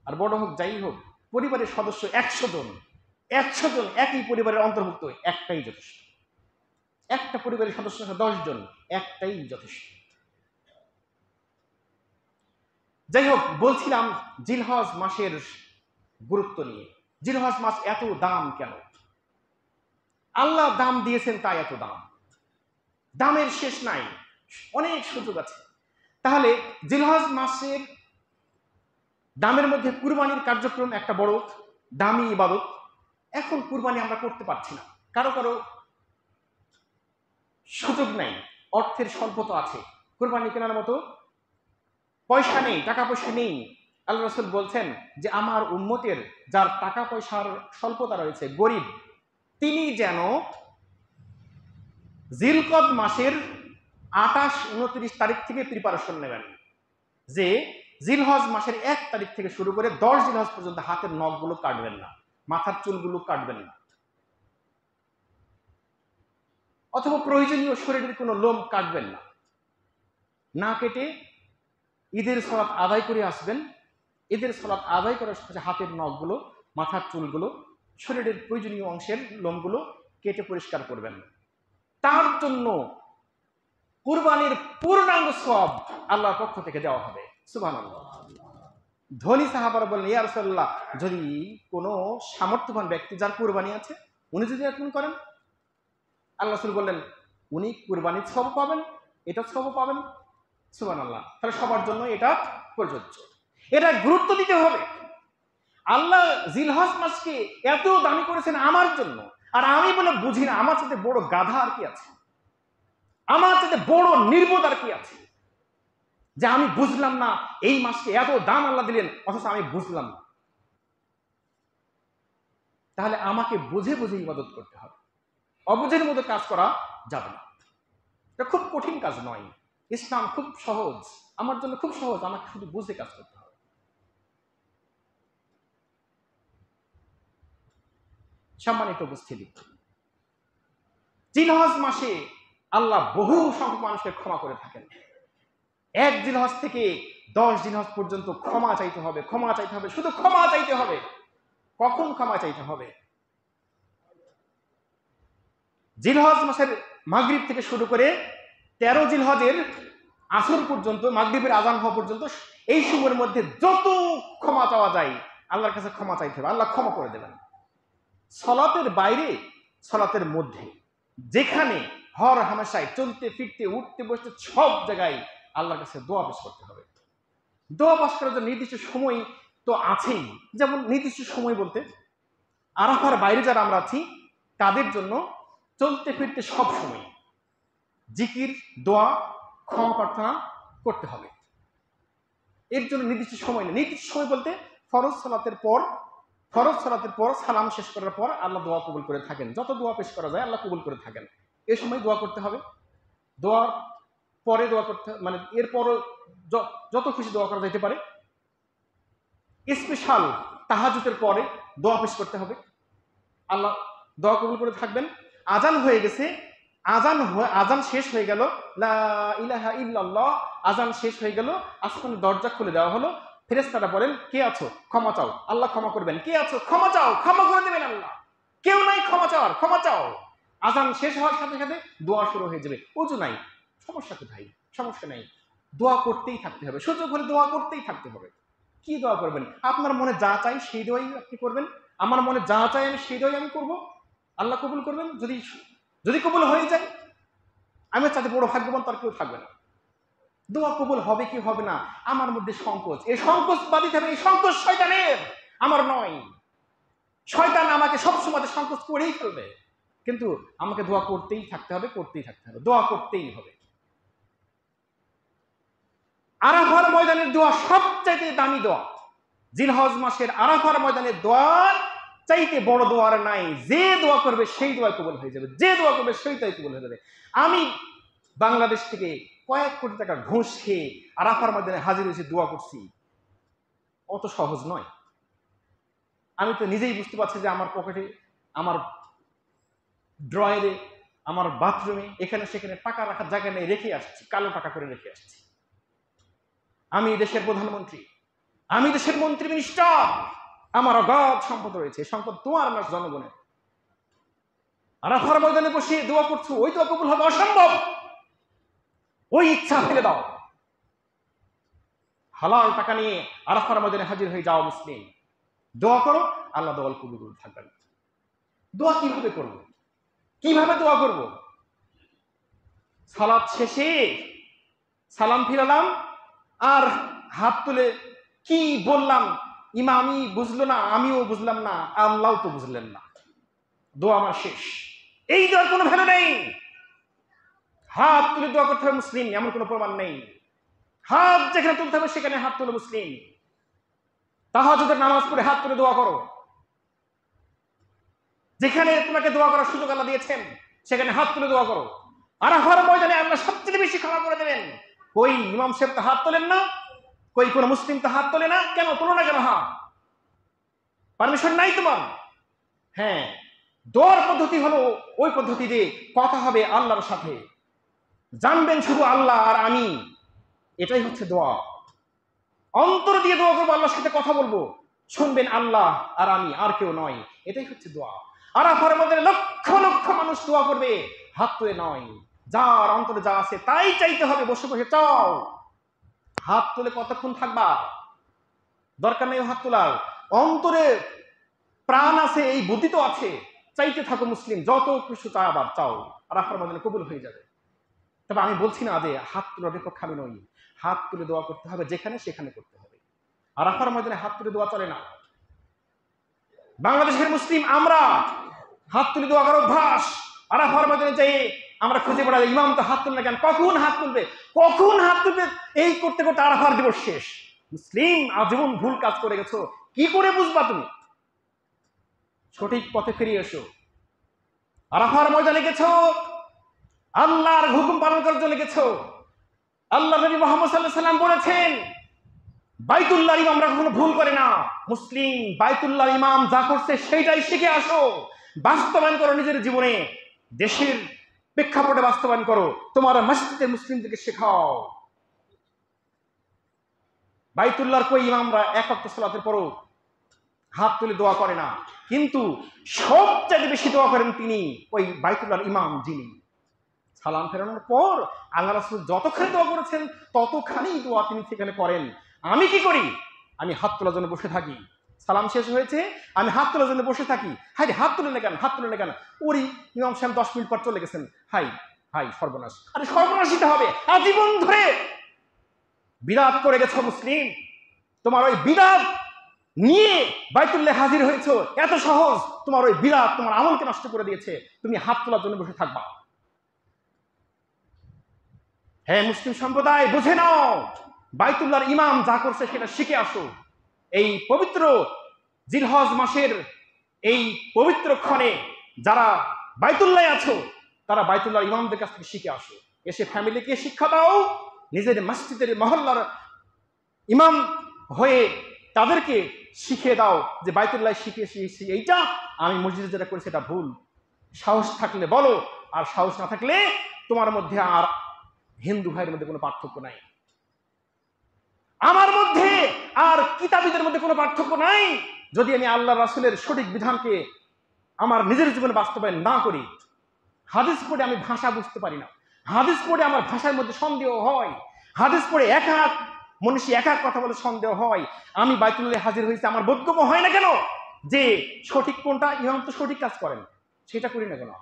আর বড় হোক, যাই হোক, পরিবারের সদস্য 100 জন, 100 জন একই পরিবারের অন্তর্ভুক্ত, একটাই যথেষ্ট। একটা পরিবারের সদস্য 10 জন, একটাই যথেষ্ট। যাই হোক, বলছিলাম জিলহজ মাসের গুরুত্ব নিয়ে। জিলহজ মাস এত দাম কেন? আল্লাহ দাম দিয়েছেন তাই এত দাম, দামের শেষ নাই, অনেক সুযোগ আছে। তাহলে জিলহজ মাসের দামের মধ্যে কুরবানির কার্যক্রম একটা বড় দামি ইবাদত। এখন কুরবানি আমরা করতে পারছি না, কারো কারো সুযোগ নাই, অর্থের স্বল্পতা আছে, কুরবানি কেনার মতো পয়সা নেই, টাকা পয়সা নেই। আল্লাহ রাসূল বলছেন যে আমার উম্মতের যার টাকা পয়সার স্বল্পতা রয়েছে, গরিব, তিনি যেন জিলকদ মাসের 28-29 তারিখ থেকে প্রিপারেশন নেবেন, যে জিলহজ মাসের 1 তারিখ থেকে শুরু করে 10 জিলহজ পর্যন্ত হাতের নখগুলো কাটবেন না, মাথার চুলগুলো কাটবেন না, অথবা প্রয়োজনীয় শরীরের কোনো লোম কাটবেন না। না কেটে ঈদের সালাত আদায় করে আসবেন। ঈদের সালাত আদায় করার সাথে হাতের নখগুলো, মাথার চুলগুলো, শরীরের প্রয়োজনীয় অংশের লোমগুলো কেটে পরিষ্কার করবেন। তার জন্য কুরবানির পূর্ণাঙ্গ সওয়াব আল্লাহর পক্ষ থেকে দেওয়া হবে। সুবহানাল্লাহ। ধনী সাহাবারা বললেন, ইয়া রাসূলুল্লাহ, যদি কোনো সামর্থ্যবান ব্যক্তি যার কুরবানি আছে, উনি যদি এরকম করেন, আল্লাহ রাসূল বললেন উনি কুরবানির সওয়াব পাবেন, এটা সওয়াব পাবেন। সুবহানাল্লাহ। তাহলে সবার জন্য এটা প্রযোজ্য, এটা গুরুত্ব দিতে হবে। আল্লাহ জিলহজ মাসকে এত দামি করেছেন আমার জন্য, আর আমি বলে বুঝি না আমার সাথে বড় গাধা আর কি আছে, আমার সাথে বড় নির্বোধ আর কি আছে, যে আমি বুঝলাম না এই মাসকে এত দাম আল্লাহ দিলেন, অথচ আমি বুঝলাম না। তাহলে আমাকে বুঝে বুঝে ইবাদত করতে হবে, অবুঝের মতো কাজ করা যাবে না। এটা খুব কঠিন কাজ নয়, ইসলাম খুব সহজ, আমার জন্য খুব সহজ, আমাকে শুধু বুঝে কাজ করতে হবে। সম্মানিত উপস্থিতি, জিলহজ মাসে আল্লাহ বহু সংখ্যক মানুষকে ক্ষমা করে থাকেন। 1 জিলহজ থেকে 10 জিলহজ পর্যন্ত ক্ষমা চাইতে হবে, ক্ষমা চাইতে হবে, শুধু ক্ষমা চাইতে হবে। কখন ক্ষমা চাইতে হবে? জিলহজ মাসের মাগরিব থেকে শুরু করে 13 জিলহজের আসর পর্যন্ত, মাগরিবের আজান হওয়া পর্যন্ত, এই সময়ের মধ্যে যত ক্ষমা চাওয়া যায় আল্লাহর কাছে ক্ষমা চাইতে হবে, আল্লাহ ক্ষমা করে দেবেন। সলাতের বাইরে, সলাতের মধ্যে, যেখানে হর হামেশায় চলতে ফিরতে উঠতে বসতে সব জায়গায় আল্লাহর কাছে দোয়া পেশ করতে হবে। দোয়া পাশ করার জন্য নির্দিষ্ট সময় তো আছেই, যেমন নির্দিষ্ট সময় বলতে আরাফার বাইরে যারা আমরা আছি তাদের জন্য চলতে ফিরতে সব সময় জিকির, দোয়া, ক্ষমা প্রার্থনা করতে হবে। এর জন্য নির্দিষ্ট সময় নেই। নির্দিষ্ট সময় বলতে ফরজ সালাতের পর সালাম শেষ করার পর আল্লাহ দোয়া কবুল করে থাকেন, যত দোয়া পেশ করা যায় আল্লাহ কবুল করে থাকেন, এই সময় দোয়া করতে হবে। দোয়ার পরে দোয়া করতে, মানে এরপরও যত খুশি দোয়া করা যেতে পারে। স্পেশাল তাহাজ্জুদের পরে দোয়া পেশ করতে হবে, আল্লাহ দোয়া কবুল করে থাকবেন। আজান হয়ে গেছে, আজান শেষ হয়ে গেল, লা ইলাহা ইল্লাল্লাহ, আজান শেষ হয়ে গেল, আসমানের দরজা খুলে দেওয়া হলো, ফেরেশতারা বলেন কে আছো, ক্ষমা চাও, আল্লাহ ক্ষমা করবেন। কে আছো, ক্ষমা চাও, ক্ষমা করে দেবেন আল্লাহ। কেউ নাই ক্ষমা চাওয়ার, ক্ষমা চাও। আজান শেষ হওয়ার সাথে সাথে দোয়া শুরু হয়ে যাবে। ওযু নাই, সমস্যা কোথায়? সমস্যা নেই, দোয়া করতেই থাকতে হবে, সুযোগ হলে দোয়া করতেই থাকতে হবে। কি দোয়া করবেন? আপনার মনে যা চাই সেই দোয়াই আপনি করবেন। আমার মনে যা চাই আমি সেই দোয়াই আমি করবো, আল্লাহ কবুল করবেন। যদি কবুল হয়ে যায়, আমি চাইতে বড় ভাগ্যবান তার কেউ থাকবে না। দোয়া কবুল হবে কি হবে না আমার মধ্যে সংকোচ, এই সংকোচ বাদিতে হবে। এই সংকোচ শয়তানের, আমার নয়। শয়তান আমাকে সবসময় সংকোচ করেই ফেলবে, কিন্তু আমাকে দোয়া করতেই থাকতে হবে, করতেই থাকতে হবে, দোয়া করতেই হবে। আরাফার ময়দানের দোয়া সবচাইতে দামি দোয়া। জিলহজ মাসের আরাফার ময়দানে দোয়ার চাইতে বড় দোয়ার নাই। যে দোয়া করবে সেই দোয়া কবুল হয়ে যাবে, যে দোয়া করবে সেই দোয়া কবুল হয়ে যাবে। আমি বাংলাদেশ থেকে কয়েক কোটি টাকা ঘুষ খেয়ে আরাফার ময়দানে হাজির হয়েছে, দোয়া করছি, অত সহজ নয়। আমি তো নিজেই বুঝতে পারছি যে আমার পকেটে, আমার ড্রয়ারে, আমার বাথরুমে, এখানে সেখানে টাকা রাখার জায়গা নেই, রেখে আসছি, কালো টাকা করে রেখে আসছি। আমি দেশের প্রধানমন্ত্রী, আমি দেশের মন্ত্রী মিনিস্টার, আমার অগাধ সম্পদ রয়েছে, সম্পদ তোমার আমার জনগণের। আরাফার ময়দানে বসে দোয়া করছো, ওই দোয়া কবুল হবে অসম্ভব। ওই ইচ্ছা ফেলে দাও, হালাল টাকা নিয়ে আরাফার ময়দানে হাজির হয়ে যাও মুসলিম, দোয়া করো, আল্লাহ দোয়া কবুল থাকবেন। দোয়া কিভাবে করবো, কিভাবে দোয়া করব? সালাত শেষে সালাম ফিরালাম আর হাত তুলে কি বললাম, ইমামই বুঝলো না, আমিও বুঝলাম না, আল্লাহ তো বুঝলেন না, দোয়া আমার শেষ। এই দোয়ার কোনো ভ্যালু নেই। হাত তুলে দোয়া করতে হবে মুসলিম, এমন কোনো প্রমাণ নেই। হাত যেখানে তুলতে হবে সেখানে হাত তুলে মুসলিম। তাহাজ্জুদের নামাজ পড়ে হাত তুলে দোয়া করো। যেখানে তোমাকে দোয়া করার সুযোগ আল্লাহ দিয়েছেন সেখানে হাত তুলে দোয়া করো। আরাফার ময়দানে আল্লাহ সবচেয়ে বেশি ক্ষমা করে দেবেন। কই ইমাম সাহেব তো হাত তোলেন না, কই কোন মুসলিম তো হাত তোলে না, কেন তোলো না কেন? হাত পারমিশন নাই তোমার? হ্যাঁ, দোয়ার পদ্ধতি হলো ওই পদ্ধতি যে কথা হবে আল্লাহর সাথে, জানবেন শুধু আল্লাহ আর আমি, এটাই হচ্ছে দোয়া। অন্তর দিয়ে দোয়া করবো, আল্লাহর সাথে কথা বলবো, শুনবেন আল্লাহ আর আমি, আর কেউ নয়, এটাই হচ্ছে দোয়া। আরাফার মধ্যে লক্ষ লক্ষ মানুষ দোয়া করবে, হাত তুলে নয়। যার অন্তরে যা আছে তাই চাইতে হবে, বসে বসে চাও। হাত তুলে কতক্ষণ থাকবা? দরকার নেই হাত তোলার। অন্তরে প্রাণ আছে, এই বুদ্ধি তো আছে, চাইতে থাকো মুসলিম, যত কিছু চাও চাও, আরাফার মধ্যে কবুল হয়ে যাবে। তবে আমি বলছি না যে হাত তোলার বিপক্ষে আমি নই। হাত তুলে দোয়া করতে হবে, যেখানে সেখানে করতে হবে। আরাফার ময়দানে হাত তুলে দোয়া চলে না। বাংলাদেশের মুসলিম আমরা হাত তুলে দোয়া করার অভ্যাস। আরাফার ময়দানে যাই আমরা খুঁজে বেড়াই, ইমাম তো হাত তুলবে কেন, কখন হাত তুলবে, কখন হাত তুলবে, এই করতে করতে আরাফার দিবস শেষ। মুসলিম আজীবন ভুল কাজ করে গেছো, কি করে বুঝবা তুমি? সঠিক পথে ফিরে এসো। আরাফার ময়দানে গেছো, আল্লাহর হুকুম পালন করার জন্য গেছো। আল্লাহ নবী মুহাম্মদ সাল্লাল্লাহু আলাইহি ওয়াসাল্লাম বলেছেন, বাইতুল্লাহ ইমামরা কখনো ভুল করে না। মুসলিম বাইতুল্লাহ ইমাম যা করছে সেইটাই শিখে আসো, বাস্তবায়ন করো নিজের জীবনে, দেশের প্রেক্ষাপটে বাস্তবায়ন করো, তোমার মসজিদে মুসলিমদেরকে শেখাও। বাইতুল্লাহর কই ইমামরা এক ওয়াক্ত সালাতের পরও হাত তুলে দোয়া করে না, কিন্তু সবচেয়ে বেশি দোয়া করেন তিনি, ওই বাইতুল্লাহর ইমাম যিনি। সালাম ফেরানোর পর আল্লাহ রাসূল যতখানি দোয়া করেছেন ততখানি দোয়া তিনি সেখানে করেন। আমি কি করি? আমি হাত তোলার জন্য বসে থাকি। সালাম শেষ হয়েছে, আমি হাত তোলার জন্য বসে থাকি। হাই হাত তুলে কেন, হাত তুলে কেন? ওরি ইমাম সাহেব 10 মিনিট পর চলে গেছেন। হাই হাই সর্বনাশ। আরে সর্বনাশিতে হবে, আজীবন ধরে বিরাট করে গেছো মুসলিম। তোমার ওই বিরাট নিয়ে বাইতুল্লাহ হাজির হয়েছো, এত সহজ। তোমার ওই বিরাট তোমার আমলকে নষ্ট করে দিয়েছে, তুমি হাত তোলার জন্য বসে থাকবা। হ্যাঁ মুসলিম সম্প্রদায়, বুঝে নাও, বাইতুল্লাহর ইমাম যা করছে সেটা শিখে আসো। এই পবিত্র জিলহজ মাসের এই পবিত্র ক্ষণে যারা বাইতুল্লাহ আছো, তারা বাইতুল্লাহর ইমামদের কাছ থেকে শিখে আসো। এসে ফ্যামিলিকে শিক্ষা দাও, নিজের মসজিদের মহল্লার ইমাম হয়ে তাদেরকে শিখিয়ে দাও যে বাইতুল্লাহ শিখিয়েছি এইটা, আমি মসজিদে যেটা করি সেটা ভুল। সাহস থাকলে বলো, আর সাহস না থাকলে তোমার মধ্যে আর হিন্দু ভাইয়ের মধ্যে কোনো পার্থক্য নাই, আমার মধ্যে আর কিতাবীদের মধ্যে কোনো পার্থক্য নাই। যদি আমি আল্লাহ রাসূলের সঠিক বিধানকে আমার নিজের জীবনে বাস্তবায়ন না করি, হাদিস পড়ে আমি ভাষা বুঝতে পারি না, হাদিস পড়ে আমার ভাষার মধ্যে সন্দেহ হয়, হাদিস পড়ে এক এক মনীষী এক এক কথা বলে সন্দেহ হয়, আমি বাইতুল্লাহ হাজির হয়েছি, আমার বোধগম্য হয় না কেন যে সঠিক কোনটা? ইমাম তো সঠিক কাজ করেন, সেটা করি না কেন?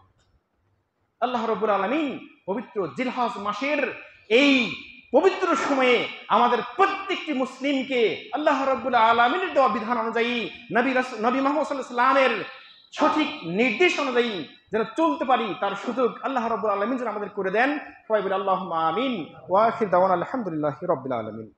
আল্লাহ রাব্বুল আলামিন পবিত্র জিলহজ মাসের এই পবিত্র সময়ে আমাদের প্রত্যেকটি মুসলিমকে আল্লাহ রাব্বুল আলামিনের দেওয়া বিধান অনুযায়ী, নবী মুহাম্মদ সাল্লাল্লাহু আলাইহি ওয়াসাল্লামের সঠিক নির্দেশ অনুযায়ী যেন চলতে পারি, তার সুযোগ আল্লাহ রাব্বুল আলামিন যেন আমাদের করে দেন। সবাই বলি আল্লাহুম্মা আমিন। ওয়া আখির দাওয়ানা আলহামদুলিল্লাহি রাব্বিল আলামিন।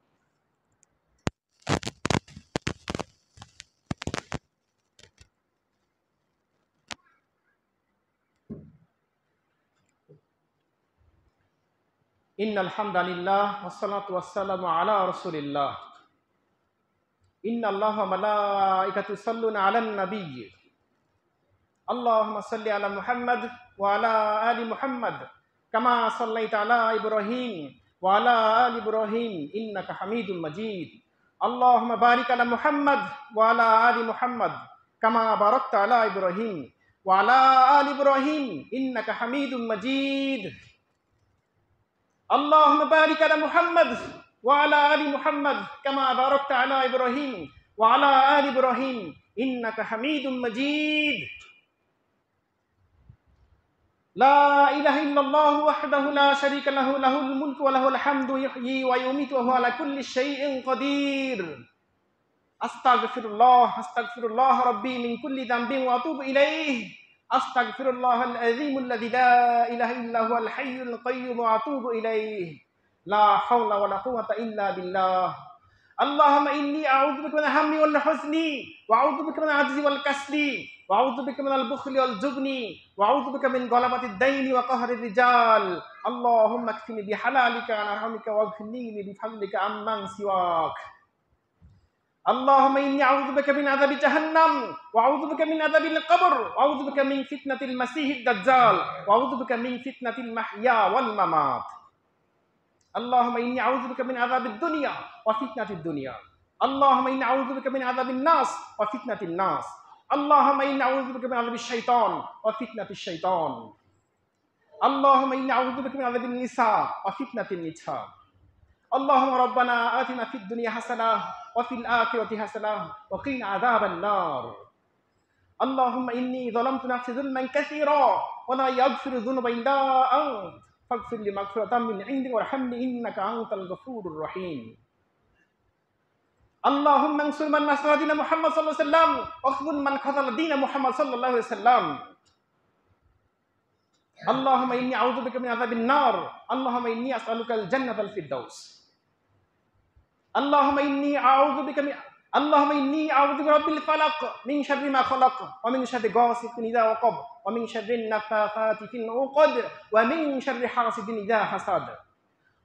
ইন্নাল হামদালিল্লাহ ওয়াসসালাতু ওয়াসসালামু আলা রাসূলিল্লাহ ইন্নাল্লাহা ওয়া মালাইকাতুহু ইউসাল্লুনা আলান নাবিয়্যি আল্লাহুম্মা সাল্লি আলা মুহাম্মাদ ওয়া আলা আলি মুহাম্মাদ কামা সাল্লাইতা আলা ইব্রাহিম ওয়া আলা আলি ইব্রাহিম ইন্নাকা হামিদুম মাজিদ আল্লাহুম্মা বারিক আলা মুহাম্মাদ ওয়া আলা আলি মুহাম্মাদ কামা বারাকতা আলা ইব্রাহিম ওয়া আলা আলি ইব্রাহিম ইন্নাকা হামিদুম মাজিদ اللهم بارك على محمد وعلى آل محمد كما باركت على إبراهيم وعلى آل إبراهيم إنك حميد مجيد لا إله إلا الله وحده لا شريك له له الملك وله الحمد يحيي ويميت وهو على كل شيء قدير أستغفر الله ربي من كل ذنب وأتوب إليه أستغفر الله العظيم الذي لا إله إلا هو الحي القيوم وأتوب إليه لا حول ولا قوة إلا بالله اللهم إني أعوذ بك من الهم والحزن وأعوذ بك من العجز والكسل وأعوذ بك من البخل والجبن وأعوذ بك من غلبة الدين وقهر الرجال اللهم اكفني بحلالك عن حرامك واغفرني بفضلك عمن سواك اللهم إني أعوذ بك من عذاب جهنم وأعوذ بك من عذاب القبر وأعوذ بك من فتنة المسيح الدجال وأعوذ بك من فتنة المحيا والممات اللهم إني أعوذ بك من عذاب الدنيا وفتنة الدنيا اللهم إني أعوذ بك من عذاب الناس وفتنة الناس اللهم إني أعوذ بك من عذاب الشيطان وفتنة الشيطان اللهم إني أعوذ بك من عذاب النساء وفتنة النساء اللهم ربنا آتنا في الدنيا حسنة وفي الآخرة حسنة وقنا عذاب النار اللهم إني ظلمت نفسي ظلما كثيرا ولا يغفر الذنوب إلا أنت فاغفر لي مغفرة من عندك وارحمني إنك أنت الغفور الرحيم اللهم انصر من نصر دين محمد صلى الله عليه وسلم واخذل من خذل دين محمد صلى الله عليه وسلم اللهم إني أعوذ بك من عذاب النار اللهم إني أسألك الجنة الفردوس اللهم إني أعوذ برب الفلق من شر ما خلق ومن شر غاسق إذا وقب ومن شر النفاثات في العقد ومن شر حاسد إذا حسد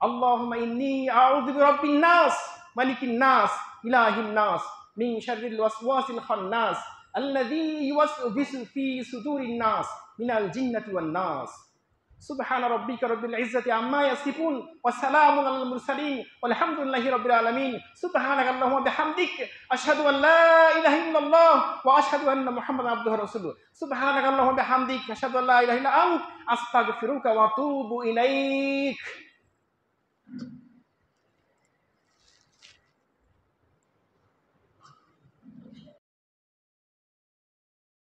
اللهم إني أعوذ برب الناس ملك الناس إله الناس من شر الوسواس الخناس الذي يوسوس في صدور الناس من الجنة والناس سبحان ربك رب العزة عما يصفون والسلام على المرسلين والحمد لله رب العالمين سبحانك اللهم وبحمدك أشهد أن لا إله إلا الله وأشهد أن محمدا عبده ورسوله سبحانك اللهم وبحمدك أشهد أن لا إله إلا أنت أستغفرك وأتوب إليك